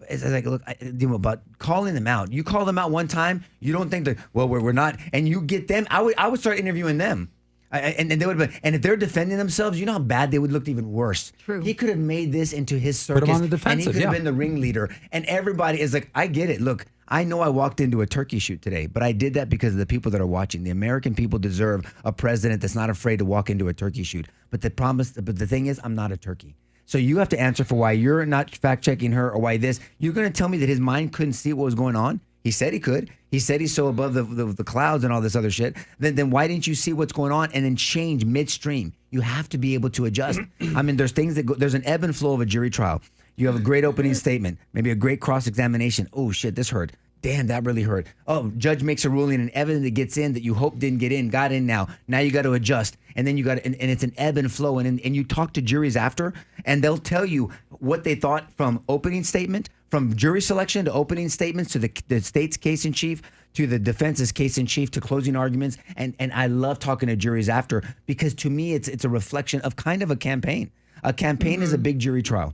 It's like, look, about calling them out. You call them out one time, you don't think that, well, we're not, and you get them. I would start interviewing them. And they would have been, and if they're defending themselves, you know how bad they would look even worse. True. He could have made this into his circus. Put him on the defensive, and he could have been the ringleader. And everybody is like, I get it. Look, I know I walked into a turkey shoot today, but I did that because of the people that are watching. The American people deserve a president that's not afraid to walk into a turkey shoot. But the thing is, I'm not a turkey. So you have to answer for why you're not fact checking her or why this. You're going to tell me that his mind couldn't see what was going on? He said he could. He said he's so above the clouds and all this other shit. Then why didn't you see what's going on and then change midstream? You have to be able to adjust. I mean, there's things that there's an ebb and flow of a jury trial. You have a great opening statement, maybe a great cross-examination. Oh, shit, this hurt. Damn, that really hurt. Oh, judge makes a ruling and evidence that gets in that you hope didn't get in, got in now. Now you got to adjust. And then and it's an ebb and flow. And you talk to juries after, and they'll tell you what they thought from opening statement, from jury selection to opening statements to the state's case in chief to the defense's case in chief to closing arguments. And I love talking to juries after because to me, it's a reflection of kind of a campaign. A campaign is a big jury trial.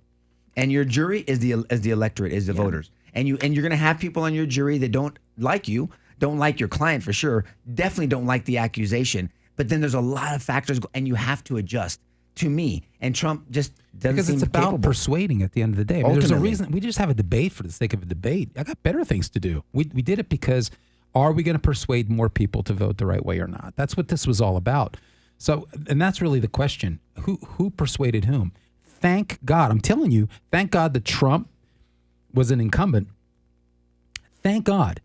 And your jury is the electorate, is the voters. And you're going to have people on your jury that don't like you, don't like your client for sure, definitely don't like the accusation. But then there's a lot of factors, and you have to adjust. To me, and Trump just doesn't because seem it's about capable. Persuading at the end of the day. I mean, there's a reason we just have a debate for the sake of a debate. I got better things to do. We did it because are we going to persuade more people to vote the right way or not? That's what this was all about. So, and that's really the question: who persuaded whom? Thank God, I'm telling you, thank God that Trump was an incumbent. Thank God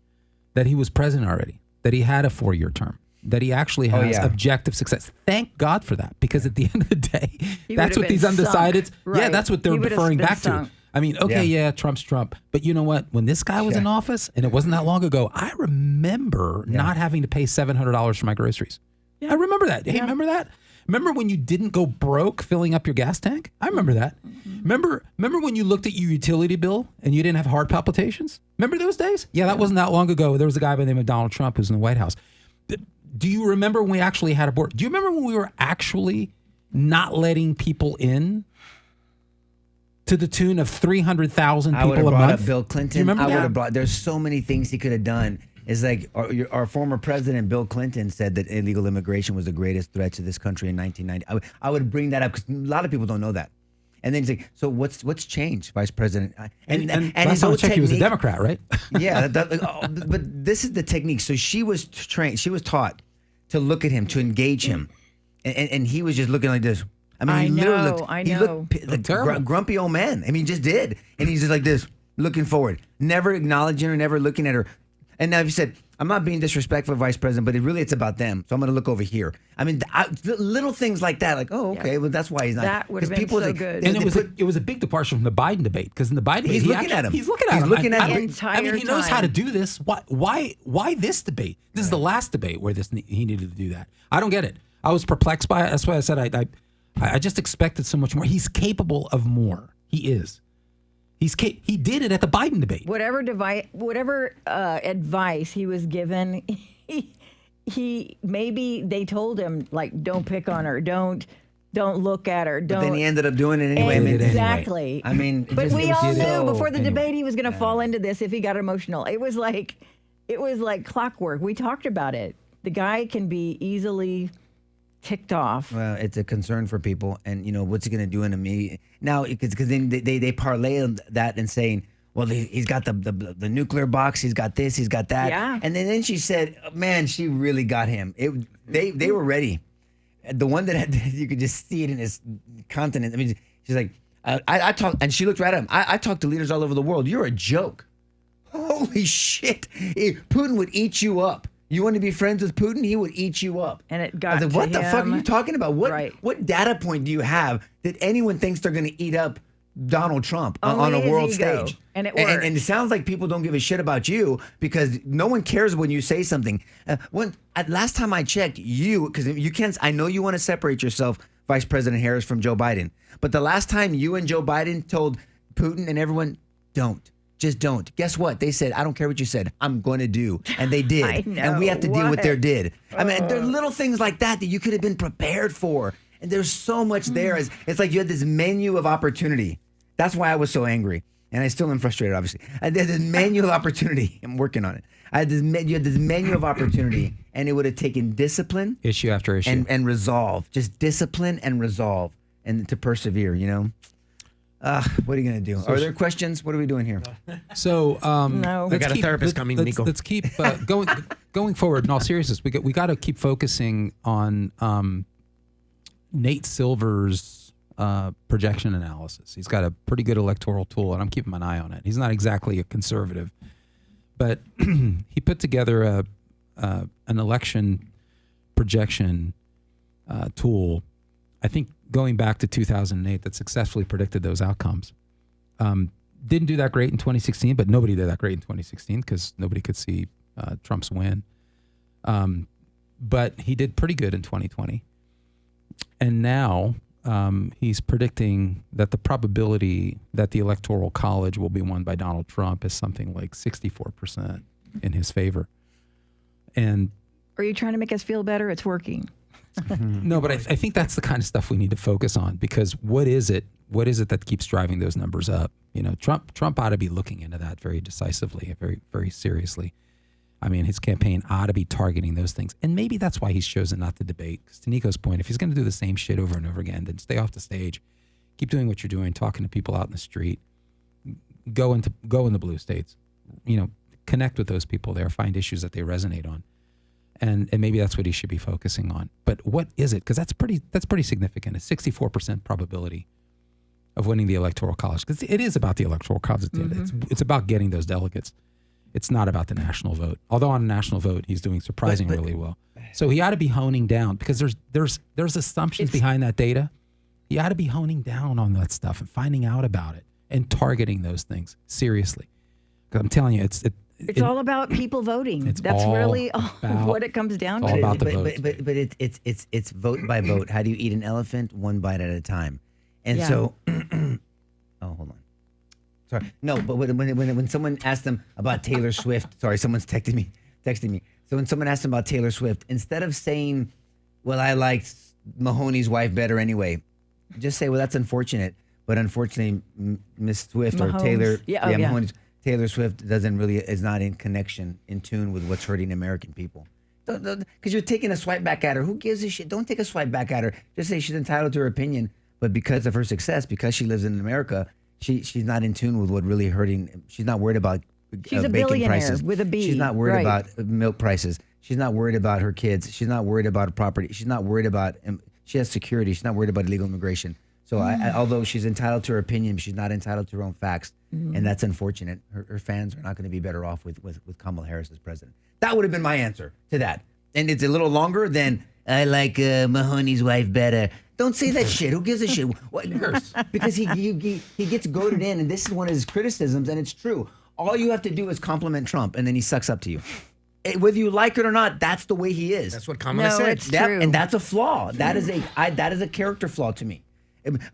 that he was president already, that he had a 4-year term, that he actually has objective success. Thank God for that, because at the end of the day, that's what these undecideds, that's what they're referring back to. I mean, okay, Trump's Trump. But you know what? When this guy was in office, and it wasn't that long ago, I remember not having to pay $700 for my groceries. I remember that. Hey, remember that? Remember when you didn't go broke filling up your gas tank? I remember that. Remember when you looked at your utility bill and you didn't have heart palpitations? Remember those days? Yeah, that wasn't that long ago. There was a guy by the name of Donald Trump who's in the White House. Do you remember when we actually had a board? Do you remember when we were actually not letting people in to the tune of 300,000 people a month? I would have brought up Bill Clinton. Do you remember I would that? have brought. There's so many things he could have done. It's like our former president Bill Clinton said that illegal immigration was the greatest threat to this country in 1990. I would bring that up because a lot of people don't know that. And then he's like, "So what's changed, Vice President?" And his last time I whole checked, he was a technique- Democrat, right? Yeah, but this is the technique. So she was trained. She was taught to look at him, to engage him, and he was just looking like this. I mean, I he literally know, looked. I He know. looked like terrible. grumpy old man. I mean, he just did, and he's just like this, looking forward, never acknowledging her, never looking at her. And now he said, "I'm not being disrespectful, Vice President, but it's about them. So I'm going to look over here." I mean, the little things like that, like, oh, okay, well, that's why he's not. That would have 'cause been people so like- good. And they put- it was a big departure from the Biden debate because in the Biden debate, He's he looking actually- at him. He's looking at He's him. looking at I him. mean, Entire he knows how to time. do this. Why this debate? This is the last debate where he needed to do that. I don't get it. I was perplexed by it. That's why I said I just expected so much more. He's capable of more. He is. He did it at the Biden debate. Whatever advice he was given, he maybe they told him like, don't pick on her, don't look at her, don't. Then he ended up doing it anyway. Exactly. I mean, but we all knew before the anyway. debate he was going to fall into this if he got emotional. It was like clockwork. We talked about it. The guy can be easily ticked off. Well, it's a concern for people, and what's he going to do in me now? Because then they parlay that and saying, well, he's got the nuclear box, he's got this, he's got that, Yeah. And then she said, man, she really got him. They were ready. The one that you could just see it in his continent. I mean, she's like, I talk, and she looked right at him. I talk to leaders all over the world. You're a joke. Holy shit! Putin would eat you up. You want to be friends with Putin? He would eat you up. And it I got was like, to what the fuck are him. you talking about? Right. What data point do you have that anyone thinks they're going to eat up Donald Trump on Only a his world ego. stage? And it And worked. it sounds like people don't give a shit about you because no one cares when you say something. Last time I checked, because you can't. I know you want to separate yourself, Vice President Harris, from Joe Biden. But the last time you and Joe Biden told Putin and everyone, don't. Just don't. Guess what? They said, I don't care what you said. I'm going to do. And they did. I And we know. have to deal with their What? did. I mean, there are little things like that you could have been prepared for. And there's so much there. It's like you had this menu of opportunity. That's why I was so angry. And I still am frustrated, obviously. I had this menu of opportunity. I'm working on it. You had this menu of opportunity. And it would have taken discipline Issue after issue. and resolve. Just discipline and resolve. And to persevere, what are you going to do? Are there questions? What are we doing here? So No. We got a therapist coming, Nico. Let's keep going forward. In all seriousness, we got to keep focusing on Nate Silver's projection analysis. He's got a pretty good electoral tool, and I'm keeping an eye on it. He's not exactly a conservative, but he put together an election projection tool. I think going back to 2008, that successfully predicted those outcomes. Didn't do that great in 2016, but nobody did that great in 2016 because nobody could see Trump's win. But he did pretty good in 2020. And now he's predicting that the probability that the Electoral College will be won by Donald Trump is something like 64% in his favor. And Are you trying to make us feel better? It's working. no, but I think that's the kind of stuff we need to focus on because what is it that keeps driving those numbers up? Trump ought to be looking into that very decisively, very, very seriously. I mean, his campaign ought to be targeting those things. And maybe that's why he's chosen not to debate. Because to Nico's point, if he's going to do the same shit over and over again, then stay off the stage. Keep doing what you're doing, talking to people out in the street. Go in the blue states. Connect with those people there. Find issues that they resonate on. And maybe that's what he should be focusing on. But what is it? Because that's pretty significant. A 64% probability of winning the Electoral College. Because it is about the Electoral College. It's about getting those delegates. It's not about the national vote. Although on a national vote, he's doing surprisingly really well. So he ought to be honing down because there's assumptions behind that data. He ought to be honing down on that stuff and finding out about it and targeting those things seriously. Because I'm telling you, It's all about people voting. That's all really about- what it comes down all to. about the but, votes. but it's vote by vote. How do you eat an elephant? One bite at a time. And Yeah. so, oh, hold on. Sorry. No, but when someone asked them about Taylor Swift, sorry, someone's texting me. So when someone asked them about Taylor Swift, instead of saying, well, I liked Mahoney's wife better anyway, just say, well, that's unfortunate. But unfortunately, Miss Swift or Mahomes. Taylor, Yeah, oh, yeah. Mahoney's, Taylor Swift is not in connection, in tune with what's hurting American people. Because you're taking a swipe back at her. Who gives a shit? Don't take a swipe back at her. Just say she's entitled to her opinion. But because of her success, because she lives in America, she's not in tune with what really hurting. She's not worried about She's a bacon billionaire prices. with a B, She's not worried right. about milk prices. She's not worried about her kids. She's not worried about property. She's not worried about. She has security. She's not worried about illegal immigration. So although she's entitled to her opinion, she's not entitled to her own facts, and that's unfortunate. Her fans are not going to be better off with Kamala Harris as president. That would have been my answer to that. And it's a little longer than I like Mahoney's wife better. Don't say that shit. Who gives a shit? What? Because he gets goaded in, and this is one of his criticisms, and it's true. All you have to do is compliment Trump, and then he sucks up to you. Whether you like it or not, that's the way he is. That's what Kamala No, said. it's true. And that's a flaw. That is a character flaw to me.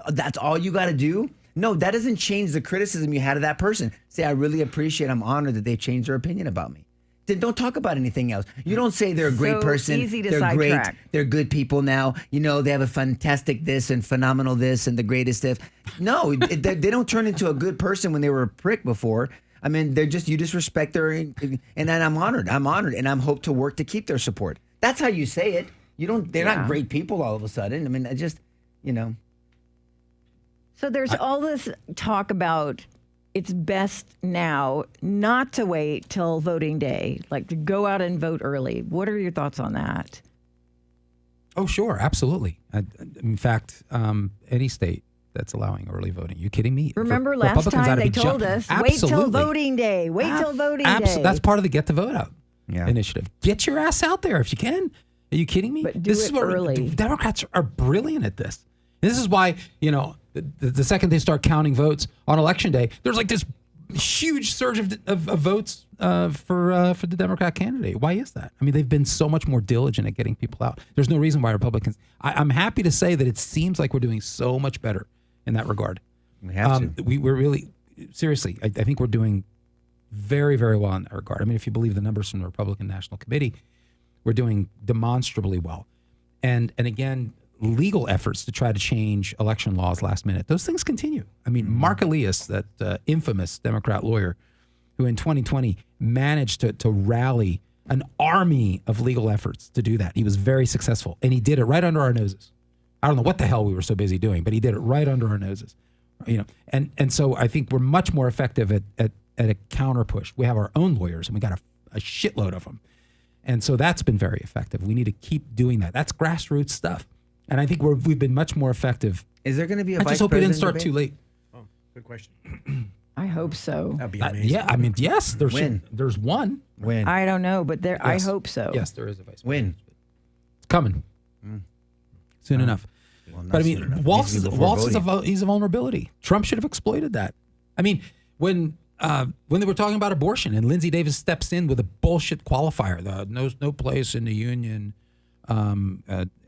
That's all you got to do. No, that doesn't change the criticism you had of that person. Say, I really appreciate, I'm honored that they changed their opinion about me. Then don't talk about anything else. You don't say they're a great So person. easy to They're great. sidetrack. They're good people now. You know, they have a fantastic this and phenomenal this and the greatest this. No, they don't turn into a good person when they were a prick before. I mean, you just respect their, and I'm honored. And I'm hope to work to keep their support. That's how you say it. They're not great people all of a sudden. I mean, I just, you know. So there's all this talk about it's best now not to wait till voting day, like to go out and vote early. What are your thoughts on that? Oh, sure, absolutely. In fact, any state that's allowing early voting. You kidding me? Remember last Republicans time ought to they be told us, wait till Absolutely. voting day. Wait till voting day. That's part of the Get the Vote Out Yeah. initiative. Get your ass out there if you can. Are you kidding me? But do it early. Democrats are brilliant at this. This is why, the second they start counting votes on election day, there's like this huge surge of votes for the Democrat candidate. Why is that? I mean, they've been so much more diligent at getting people out. There's no reason why Republicans. I'm happy to say that it seems like we're doing so much better in that regard. We have to. We're really, seriously, I think we're doing very, very well in that regard. I mean, if you believe the numbers from the Republican National Committee, we're doing demonstrably well. And again, legal efforts to try to change election laws last minute, those things continue. I mean, Mark Elias, that infamous Democrat lawyer who in 2020 managed to rally an army of legal efforts to do that. He was very successful, and he did it right under our noses. I don't know what the hell we were so busy doing, but he did it right under our noses. And so I think we're much more effective at a counter push. We have our own lawyers, and we got a shitload of them. And so that's been very effective. We need to keep doing that. That's grassroots stuff. And I think we've been much more effective. Is there going to be a I vice just hope we didn't president start too debate? late. Oh, good question. I hope so. That'd be amazing. Yeah, I mean, yes, When? there's one. When? I don't know, but I Yes. hope so. Yes, there is a vice When? president. It's coming soon enough. Well, not But I soon mean, enough. It Waltz needs to be before is voting. he's a vulnerability. Trump should have exploited that. I mean, when they were talking about abortion and Lindsey Davis steps in with a bullshit qualifier, no place in the union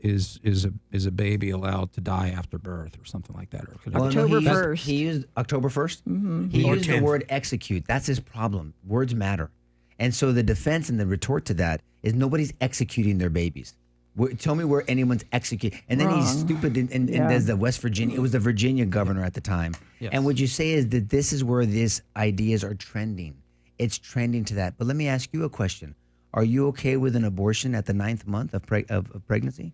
is a baby allowed to die after birth or something like that. Well, October he used- 1st. He used October 1st? Mm-hmm. He Or used the 10th. word execute. That's his problem. Words matter. And so the defense and the retort to that is nobody's executing their babies. Tell me where anyone's executing. And then he's stupid and does the West Virginia. It was the Virginia governor at the time. Yes. And what you say is that this is where these ideas are trending. It's trending to that. But let me ask you a question. Are you okay with an abortion at the 9th month of pregnancy?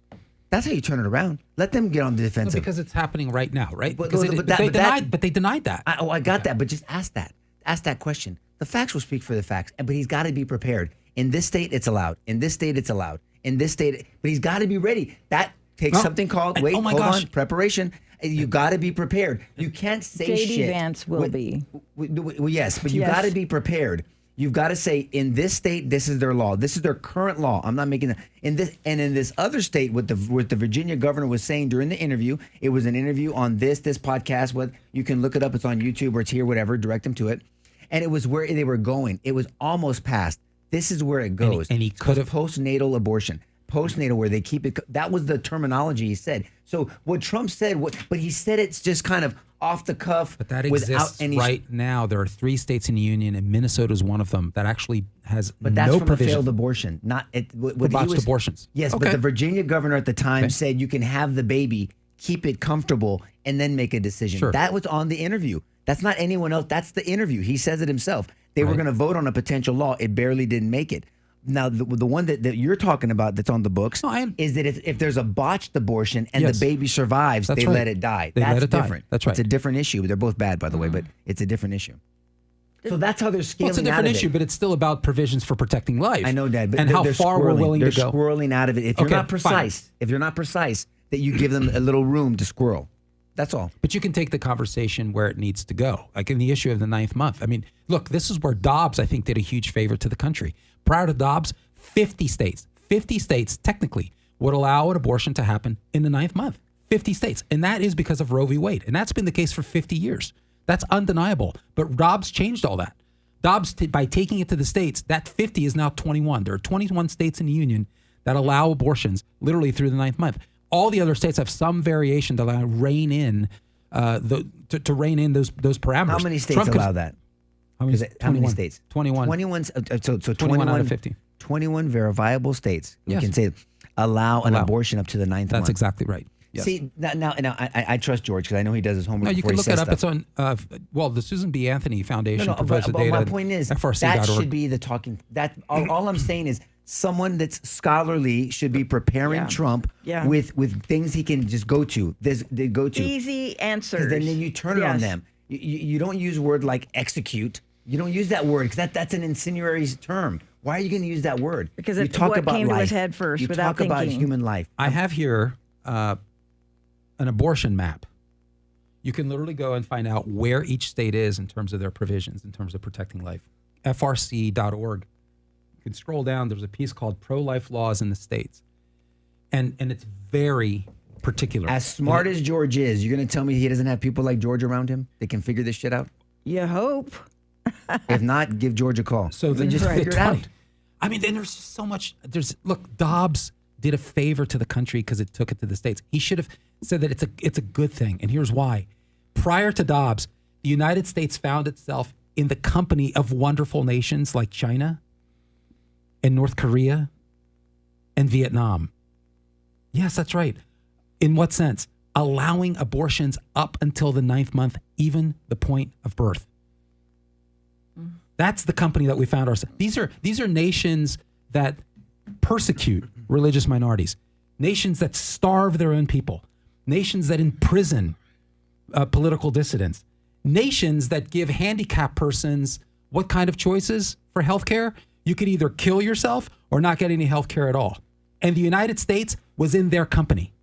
That's how you turn it around. Let them get on the defensive. because it's happening right now, right? But- Because but they denied that. I got that, but just ask that. Ask that question. The facts will speak for the facts, but he's got to be prepared. In this state, it's allowed. In this state, it's allowed. In this state, but he's got to be ready. That takes No. something called, And- wait, oh my hold gosh. on, preparation. You got to be prepared. You can't say J.D. shit. Vance will be. Well, yes, but you Yes. got to be prepared. You've got to say, in this state, this is their law. This is their current law. I'm not making that. In this other state, what the Virginia governor was saying during the interview, it was an interview on this podcast. What you can look it up. It's on YouTube or it's here, whatever. Direct them to it. and it was where they were going. It was almost past. This is where it goes. And he could have postnatal abortion. Postnatal, where they keep it. That was the terminology he said. So what Trump said, but he said it's just kind of off the cuff. But that exists right now. There are 3 states in the union, and Minnesota is one of them that actually has But that's no from provision a failed abortion, not it. What botched abortions. Yes, Okay. but the Virginia governor at the time said you can have the baby, keep it comfortable, and then make a decision. Sure. That was on the interview. That's not anyone else. That's the interview. He says it himself. They were going to vote on a potential law. It barely didn't make it. Now, the one that you're talking about that's on the books is that if there's a botched abortion and the baby survives, they let it die. That's different. That's right. It's a different issue. They're both bad, by the way, but it's a different issue. So that's how they're scaling Well, it's a different out of issue, it. but it's still about provisions for protecting life. I know, Dad, but and how far we're willing to go. They're squirreling out of it. If you're Okay, not precise, that you give them a little room to squirrel. That's all. But you can take the conversation where it needs to go, like in the issue of the 9th month. I mean, look, this is where Dobbs, I think, did a huge favor to the country. Prior to Dobbs, 50 states technically would allow an abortion to happen in the 9th month. 50 states. And that is because of Roe v. Wade. And that's been the case for 50 years. That's undeniable. But Dobbs changed all that. Dobbs, by taking it to the states, that 50 is now 21. There are 21 states in the union that allow abortions literally through the 9th month. All the other states have some variation to allow rein in to rein in those parameters. How many states allow that? How many states? 21. 21. So 21 out of 50. 21 verifiable states. We Yes. can say allow an abortion up to the 9th month. That's exactly right. Yes. See, now I trust George because I know he does his homework. No, you before can he look says it up. stuff. It's on, the Susan B. Anthony Foundation No, provides the but data. my point is FRC.org. that should be the talking. That all I'm saying is someone that's scholarly should be preparing Trump with things he can just go to. They go to easy answers. Because then you turn it on them. You don't use a word like execute. You don't use that word because that's an insinuatory term. Why are you going to use that word? Because you it's talk what about came to life. his head first You without talk about thinking. human life. I have here an abortion map. You can literally go and find out where each state is in terms of their provisions, in terms of protecting life. FRC.org. You can scroll down. There's a piece called Pro-Life Laws in the States. And it's very particular. As smart as George is, you're going to tell me he doesn't have people like George around him that can figure this shit out? You hope. If not, give George a call. So then just the figure it out. I mean, then there's just so much. Look, Dobbs did a favor to the country because it took it to the states. He should have said that it's a good thing, and here's why. Prior to Dobbs, the United States found itself in the company of wonderful nations like China and North Korea and Vietnam. Yes, that's right. In what sense? Allowing abortions up until the 9th month, even the point of birth. That's the company that we found ourselves. These are nations that persecute religious minorities, nations that starve their own people, nations that imprison political dissidents, nations that give handicapped persons what kind of choices for health care? You could either kill yourself or not get any health care at all. And the United States was in their company.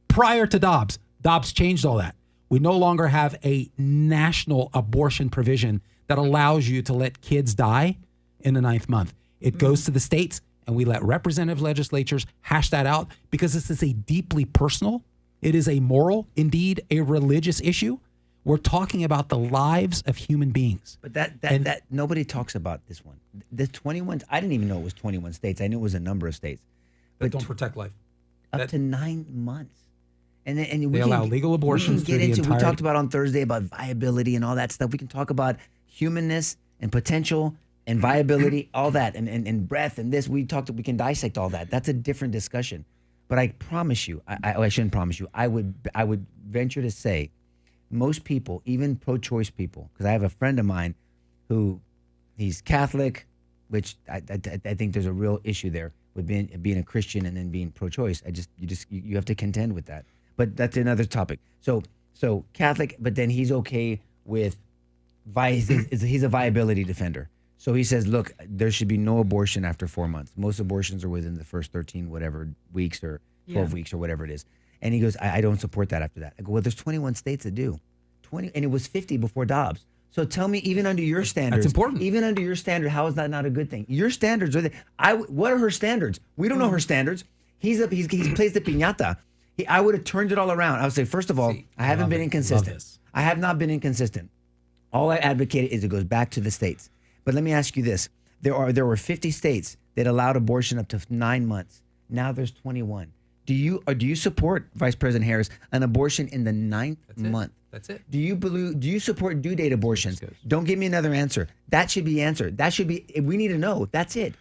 Prior to Dobbs, Dobbs changed all that. We no longer have a national abortion provision that allows you to let kids die in the 9th month. It goes to the states, and we let representative legislatures hash that out because this is a deeply personal, it is a moral, indeed a religious issue. We're talking about the lives of human beings. But that nobody talks about this one. The 21, I didn't even know it was 21 states. I knew it was a number of states. That don't protect life. Up to 9 months. And they allow legal abortions through the entire. We talked about on Thursday about viability and all that stuff. We can talk about humanness and potential and viability, all that, and breath and this. We can dissect all that. That's a different discussion. But I promise you, I shouldn't promise you. I would venture to say, most people, even pro-choice people, because I have a friend of mine who, he's Catholic, which I think there's a real issue there with being a Christian and then being pro-choice. You have to contend with that. But that's another topic. So Catholic, but then he's okay with he's a viability defender. So he says, look, there should be no abortion after 4 months. Most abortions are within the first 13 whatever weeks or 12 weeks or whatever it is. And he goes, I don't support that after that. I go, well, there's 21 states that do. 20, and it was 50 before Dobbs. So tell me, even under your standards, that's important. Even under your standard, how is that not a good thing? Your standards are what are her standards? We don't know her standards. He plays the piñata. I would have turned it all around. I would say, first of all, I haven't been inconsistent. I have not been inconsistent. All I advocated is it goes back to the states. But let me ask you this: there were 50 states that allowed abortion up to 9 months. Now there's 21. Do you support, Vice President Harris, an abortion in the 9th month? That's it. Do you support due date abortions? Don't give me another answer. That should be answered. That should be. We need to know. That's it.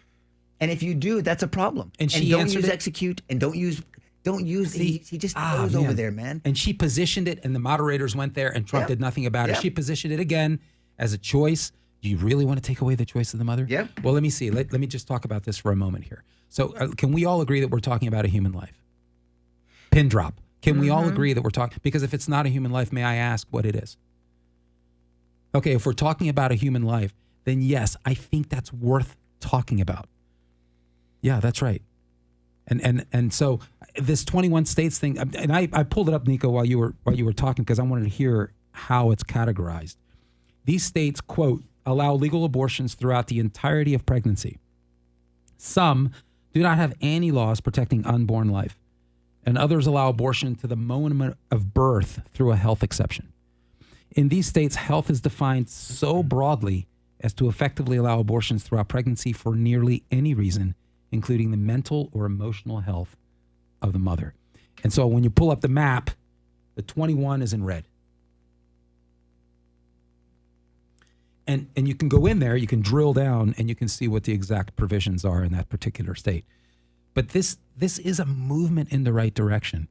And if you do, that's a problem. And she don't answered use it? execute and don't use. He just goes over there, man. And she positioned it, and the moderators went there, and Trump Yep. did nothing about it. Yep. She positioned it again as a choice. Do you really want to take away the choice of the mother? Yep. Well, let me see. Let me just talk about this for a moment here. So can we all agree that we're talking about a human life? Pin drop. Can we all agree that we're talking? Because if it's not a human life, may I ask what it is? Okay, if we're talking about a human life, then yes, I think that's worth talking about. Yeah, that's right. And so this 21 states thing, and I pulled it up, Nico, while you were talking, because I wanted to hear how it's categorized. These states, quote, allow legal abortions throughout the entirety of pregnancy. Some do not have any laws protecting unborn life, and others allow abortion to the moment of birth through a health exception. In these states, health is defined so broadly as to effectively allow abortions throughout pregnancy for nearly any reason, including the mental or emotional health of the mother. And so when you pull up the map, the 21 is in red. And you can go in there, you can drill down, and you can see what the exact provisions are in that particular state. But this is a movement in the right direction.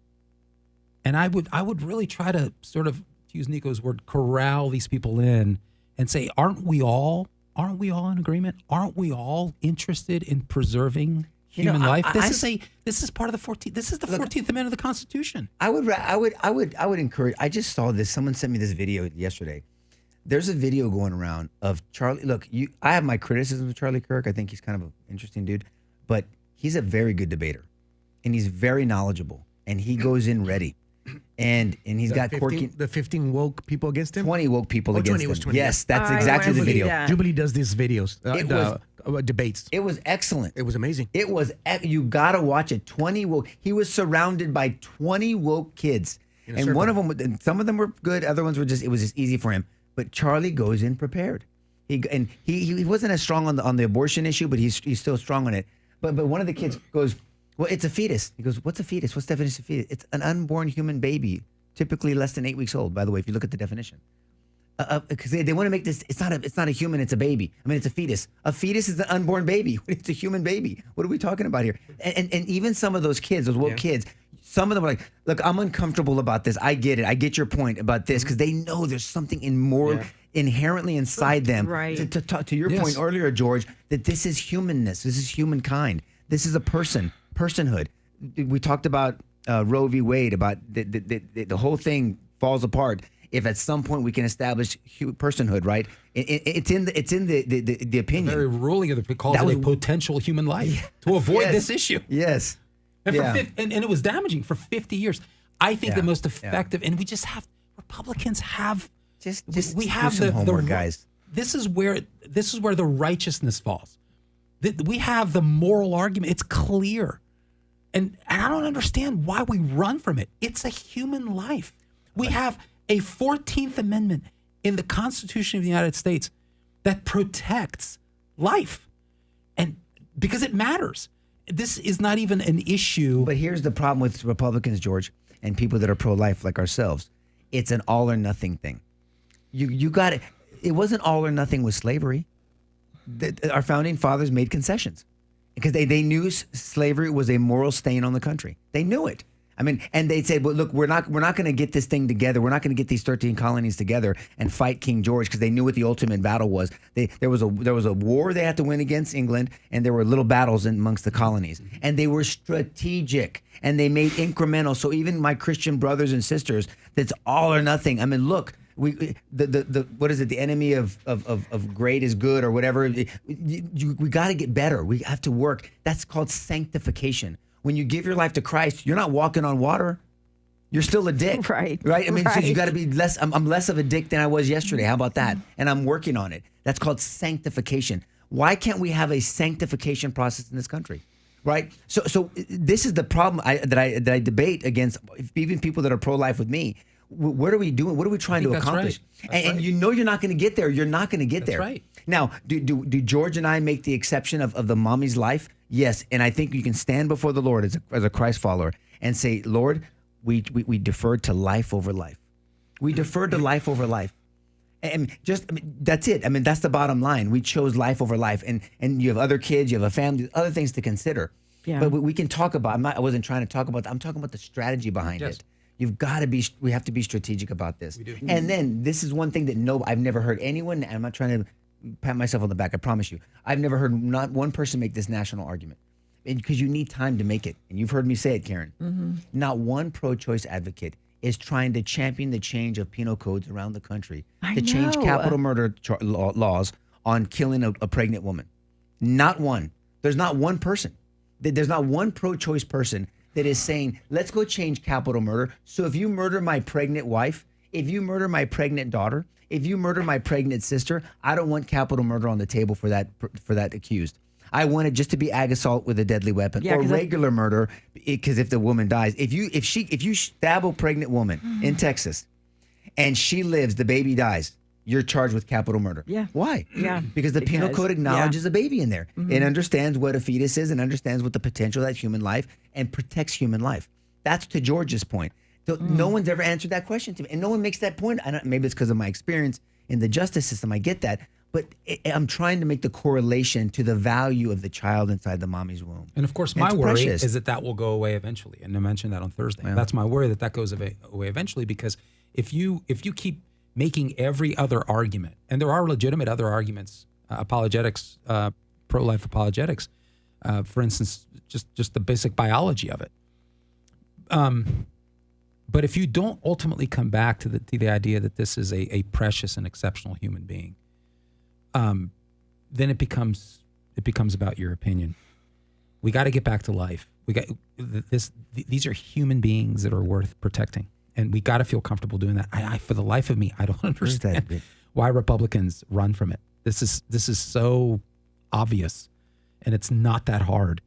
And I would really try to sort of, to use Nico's word, corral these people in and say, aren't we all in agreement? Aren't we all interested in preserving human life? This is part of the 14th. This is the 14th Amendment of the Constitution. I would encourage. I just saw this. Someone sent me this video yesterday. There's a video going around of Charlie. Look, I have my criticisms of Charlie Kirk. I think he's kind of an interesting dude, but he's a very good debater, and he's very knowledgeable, and he goes in ready, and he's got 15 woke people against him. 20 woke people against 20 him. was 20. Yes, that's I exactly the wanna see video. that. Jubilee does these videos, debates. It was excellent. It was amazing. It was. You gotta watch it. 20 woke. He was surrounded by 20 woke kids, and circle. one of them. And some of them were good. Other ones were just. It was just easy for him. But Charlie goes in prepared. He wasn't as strong on the abortion issue, but he's still strong on it. But one of the kids goes, "Well, it's a fetus." He goes, "What's a fetus? What's the definition of fetus?" It's an unborn human baby, typically less than 8 weeks old. By the way, if you look at the definition, because they want to make this. It's not a human. It's a baby. I mean, it's a fetus. A fetus is an unborn baby. It's a human baby. What are we talking about here? And even some of those kids, those woke kids. Some of them are like, look, I'm uncomfortable about this. I get it. I get your point about this because they know there's something inherently inside them. Right. To talk to your point earlier, George, that this is humanness. This is humankind. This is a personhood. We talked about Roe v. Wade, about the whole thing falls apart if at some point we can establish personhood. Right? It's in the opinion. The very ruling of the calls it a potential human life to avoid this issue. Yes. And, and it was damaging for 50 years. I think the most effective, and we just have, Republicans have, we have do some homework, guys. This is where the righteousness falls. We have the moral argument. It's clear. And I don't understand why we run from it. It's a human life. We have a 14th Amendment in the Constitution of the United States that protects life. And because it matters. This is not even an issue. But here's the problem with Republicans, George, and people that are pro-life like ourselves. It's an all or nothing thing. You got it. It wasn't all or nothing with slavery. Our founding fathers made concessions because they knew slavery was a moral stain on the country. They knew it. I mean, and they said, "Well, look, we're not going to get this thing together. We're not going to get these 13 colonies together and fight King George," because they knew what the ultimate battle was. There was a war they had to win against England, and there were little battles amongst the colonies, and they were strategic and they made incremental. So even my Christian brothers and sisters, that's all or nothing. I mean, look. We what is it? The enemy of great is good, or whatever. We got to get better. We have to work. That's called sanctification. When you give your life to Christ, you're not walking on water. You're still a dick. Right. I mean, so you got to be less. I'm less of a dick than I was yesterday. How about that? And I'm working on it. That's called sanctification. Why can't we have a sanctification process in this country? Right. So this is the problem that I debate against even people that are pro-life with me. what are we doing? What are we trying to that's accomplish? right. That's And right. you know you're not going to get there. You're not going to get That's there. right. Now, do George and I make the exception of the mommy's life? Yes. And I think you can stand before the Lord as a Christ follower and say, Lord, we deferred to life over life. We deferred to life over life. And that's it. I mean, that's the bottom line. We chose life over life. And you have other kids, you have a family, other things to consider. Yeah. But we can talk about, I wasn't trying to talk about that. I'm talking about the strategy behind Yes. it. You've got to we have to be strategic about this. We do. And then this is one thing that I've never heard anyone, and I'm not trying to pat myself on the back, I promise you. I've never heard not one person make this national argument. Because you need time to make it. And you've heard me say it, Karen. Not one pro-choice advocate is trying to champion the change of penal codes around the country to change know. capital murder laws on killing a pregnant woman. Not one. There's not one person. There's not one pro-choice person that is saying, let's go change capital murder. So if you murder my pregnant wife, if you murder my pregnant daughter, if you murder my pregnant sister, I don't want capital murder on the table for that accused. I want it just to be ag assault with a deadly weapon, Yeah, or 'cause regular murder, because if the woman dies, if you stab a pregnant woman in Texas, and she lives, the baby dies, you're charged with capital murder. Yeah. Why? Yeah. Because the penal code acknowledges a baby in there. It understands what a fetus is and understands what the potential of that human life and protects human life. That's to George's point. So no one's ever answered that question to me, and no one makes that point. Maybe it's because of my experience in the justice system. I get that. But I'm trying to make the correlation to the value of the child inside the mommy's womb. And of course, And my it's worry precious. is that will go away eventually. And I mentioned that on Thursday. That's my worry that goes away eventually, because if you keep making every other argument, and there are legitimate other arguments, apologetics, pro-life apologetics, for instance, just the basic biology of it. But if you don't ultimately come back to the idea that this is a precious and exceptional human being, then it becomes about your opinion. We got to get back to life. These are human beings that are worth protecting, and we got to feel comfortable doing that. I for the life of me, I don't understand why Republicans run from it. This is so obvious, and it's not that hard.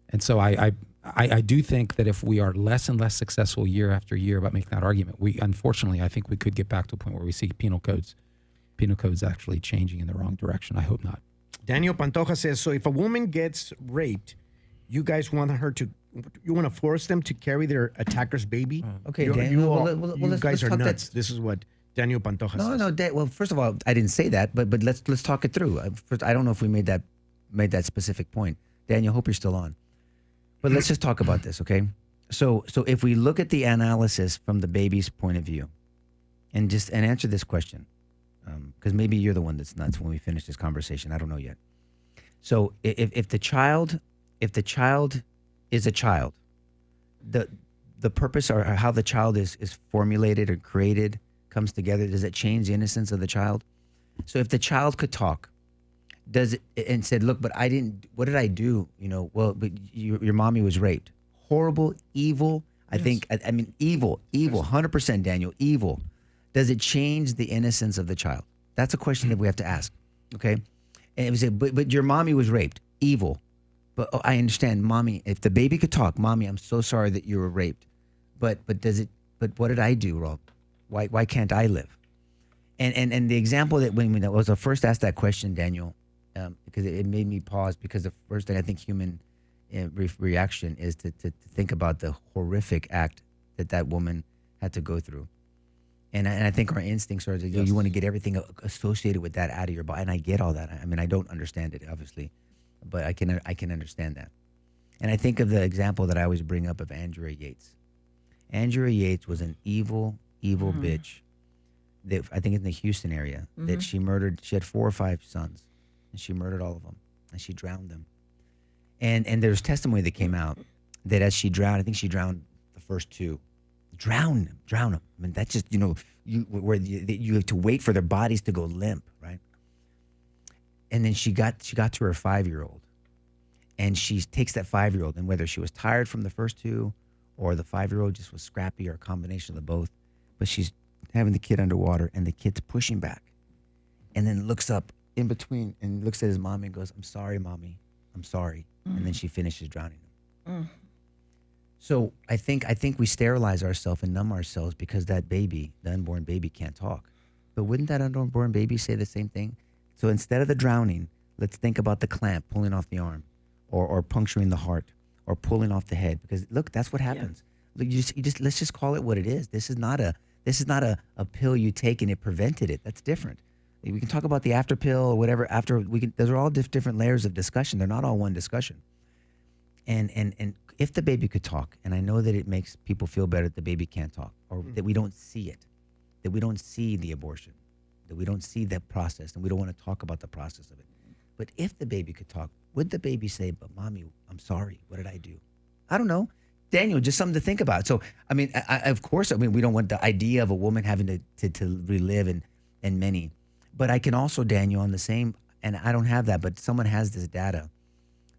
And so I do think that if we are less and less successful year after year about making that argument, unfortunately, I think we could get back to a point where we see penal codes actually changing in the wrong direction. I hope not. Daniel Pantoja says, so if a woman gets raped, you guys want to force them to carry their attacker's baby? Okay, you, Daniel. you Let's guys are talk nuts. that. This is what Daniel Pantoja says. No. Well, first of all, I didn't say that, but let's talk it through. First, I don't know if we made that specific point. Daniel, hope you're still on. But let's just talk about this, okay? So if we look at the analysis from the baby's point of view, and answer this question, because maybe you're the one that's nuts when we finish this conversation. I don't know yet. So if the child is a child, the purpose or how the child is formulated or created comes together, does it change the innocence of the child? So if the child could talk, does it, and said, look, but what did I do? But your mommy was raped. Horrible, evil. I think, I mean, evil, 100%, Daniel, evil. Does it change the innocence of the child? That's a question that we have to ask, okay? And it was, but your mommy was raped, evil. But I understand, mommy, if the baby could talk, mommy, I'm so sorry that you were raped. But what did I do wrong? Why can't I live? And the example that when I was first asked that question, Daniel, because it made me pause, because the first thing I think human reaction is to think about the horrific act that woman had to go through. And I think our instincts are that you want to get everything associated with that out of your body. And I get all that. I mean, I don't understand it, obviously, but I can understand that. And I think of the example that I always bring up of Andrea Yates. Andrea Yates was an evil bitch that I think in the Houston area that she murdered. She had 4 or 5 sons, and she murdered all of them, and she drowned them. And there's testimony that came out that as she drowned, I think she drowned the first 2. Drown them. I mean, that's just, you have to wait for their bodies to go limp, right? And then she got to her 5-year-old, and she takes that 5-year-old, and whether she was tired from the first 2 or the 5-year-old just was scrappy or a combination of the both, but she's having the kid underwater, and the kid's pushing back, and then looks up in between and looks at his mommy and goes, "I'm sorry, mommy. I'm sorry." And then she finishes drowning him. So I think we sterilize ourselves and numb ourselves because that baby, the unborn baby, can't talk. But wouldn't that unborn baby say the same thing? So instead of the drowning, let's think about the clamp pulling off the arm, or puncturing the heart, or pulling off the head. Because look, that's what happens. Look, you just let's just call it what it is. This is not a pill you take and it prevented it. That's different. We can talk about the after pill or whatever. Those are all different layers of discussion. They're not all one discussion. And if the baby could talk, and I know that it makes people feel better that the baby can't talk, or that we don't see it, that we don't see the abortion, that we don't see that process, and we don't want to talk about the process of it. But if the baby could talk, would the baby say, "But mommy, I'm sorry. What did I do?" I don't know. Daniel, just something to think about. So, I mean, of course, we don't want the idea of a woman having to relive and many. But I can also, Daniel, on the same, and I don't have that, but someone has this data.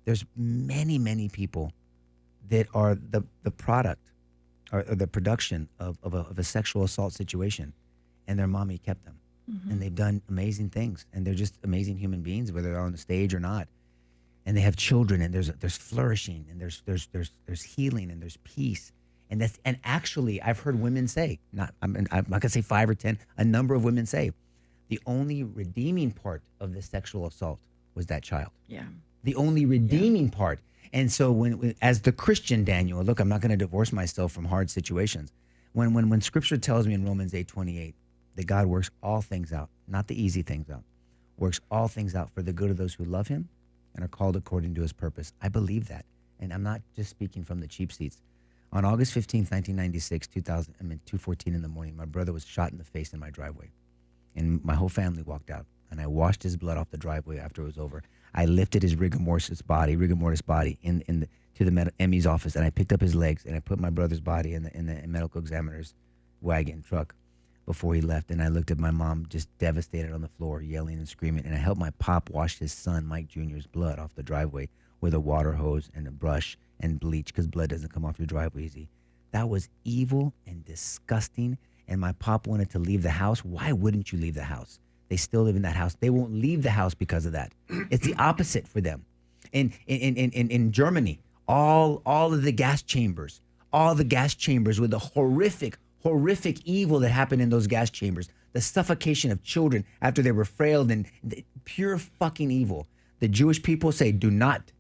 There's many, many people that are the product or the production of a sexual assault situation, and their mommy kept them. And they've done amazing things, and they're just amazing human beings, whether they're on the stage or not. And they have children, and there's flourishing, and there's healing, and there's peace. And actually, I've heard women say, I'm not gonna say 5 or 10, a number of women say, the only redeeming part of the sexual assault was that child. Yeah. The only redeeming part. And so when as the Christian, Daniel, look, I'm not going to divorce myself from hard situations. When Scripture tells me in Romans 8:28 that God works all things out, not the easy things out, works all things out for the good of those who love him and are called according to his purpose. I believe that. And I'm not just speaking from the cheap seats. On August 15th, 1996, 2:14 in the morning, my brother was shot in the face in my driveway. And my whole family walked out. And I washed his blood off the driveway after it was over. I lifted his rigor mortis body to the ME's office, and I picked up his legs, and I put my brother's body in the medical examiner's wagon truck before he left. And I looked at my mom just devastated on the floor, yelling and screaming. And I helped my pop wash his son, Mike Jr.'s blood off the driveway with a water hose and a brush and bleach, because blood doesn't come off your driveway easy. That was evil and disgusting. And my pop wanted to leave the house. Why wouldn't you leave the house? They still live in that house. They won't leave the house because of that. It's the opposite for them. In Germany, all of the gas chambers with the horrific evil that happened in those gas chambers, the suffocation of children after they were frailed, and pure fucking evil. The Jewish people say, do not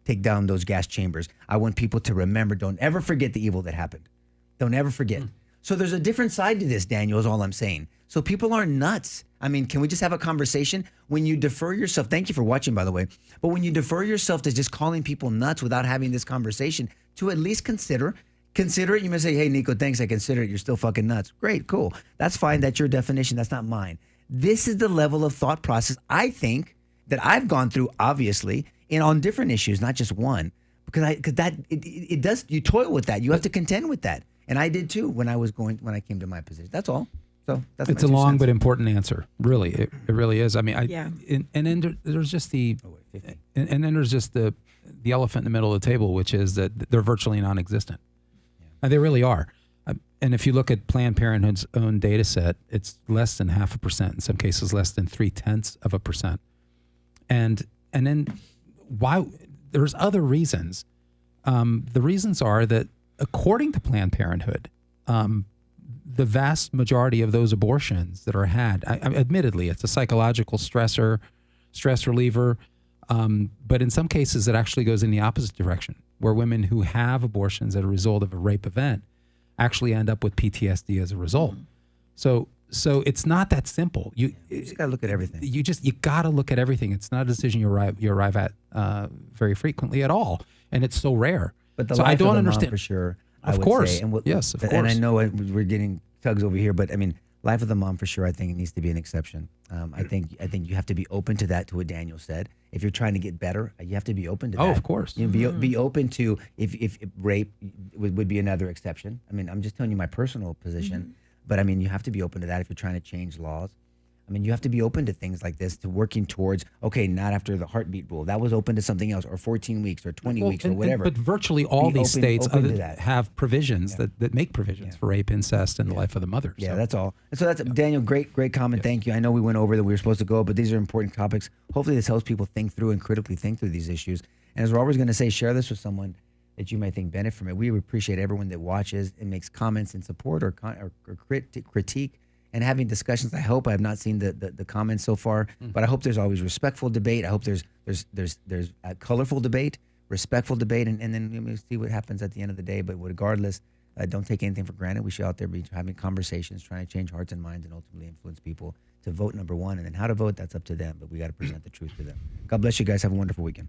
take down those gas chambers. I want people to remember, don't ever forget the evil that happened. Don't ever forget. So there's a different side to this, Daniel, is all I'm saying. So people aren't nuts. I mean, can we just have a conversation? When you defer yourself, thank you for watching, by the way, but when you defer yourself to just calling people nuts without having this conversation, to at least consider it. You may say, hey, Nico, thanks, I consider it. You're still fucking nuts. Great, cool. That's fine. That's your definition. That's not mine. This is the level of thought process I think that I've gone through, obviously, on different issues, not just one, because it does, you toil with that. You have to contend with that. And I did too when I came to my position. That's all. So that's it's a long but important answer. Really, it really is. I mean, and then there's just the elephant in the middle of the table, which is that they're virtually non-existent. And they really are. And if you look at Planned Parenthood's own data set, it's less than 0.5%, in some cases less than 0.3%. And then why? There's other reasons. The reasons are that, according to Planned Parenthood, the vast majority of those abortions that are had, admittedly, it's a psychological stress reliever, but in some cases it actually goes in the opposite direction, where women who have abortions as a result of a rape event actually end up with PTSD as a result. So it's not that simple. You just gotta look at everything. You gotta look at everything. It's not a decision you arrive at very frequently at all, and it's so rare. But the so life I don't of the understand. Mom for sure. Of course. Yes, of course. And I know we're getting tugs over here, but I mean, life of the mom for sure. I think it needs to be an exception. I think you have to be open to that. To what Daniel said, if you're trying to get better, you have to be open to that. Oh, of course. You know, be open to if rape would be another exception. I mean, I'm just telling you my personal position, but I mean, you have to be open to that if you're trying to change laws. I mean, you have to be open to things like this, to working towards, okay, not after the heartbeat rule. That was open to something else, or 14 weeks, or 20 weeks, or whatever. But virtually all these states have provisions that make provisions for rape, incest, and the life of the mother. Yeah, that's all. And so that's, Daniel, great comment. Thank you. I know we went over that we were supposed to go, but these are important topics. Hopefully this helps people think through and critically think through these issues. And as we're always going to say, share this with someone that you may think benefit from it. We appreciate everyone that watches and makes comments in support or critique and having discussions. I hope I have not seen the comments so far, but I hope there's always respectful debate. I hope there's a colorful debate, respectful debate, and then we'll see what happens at the end of the day. But regardless, don't take anything for granted. We should out there be having conversations, trying to change hearts and minds, and ultimately influence people to vote number one. And then how to vote, that's up to them. But we got to present the truth to them. God bless you guys. Have a wonderful weekend.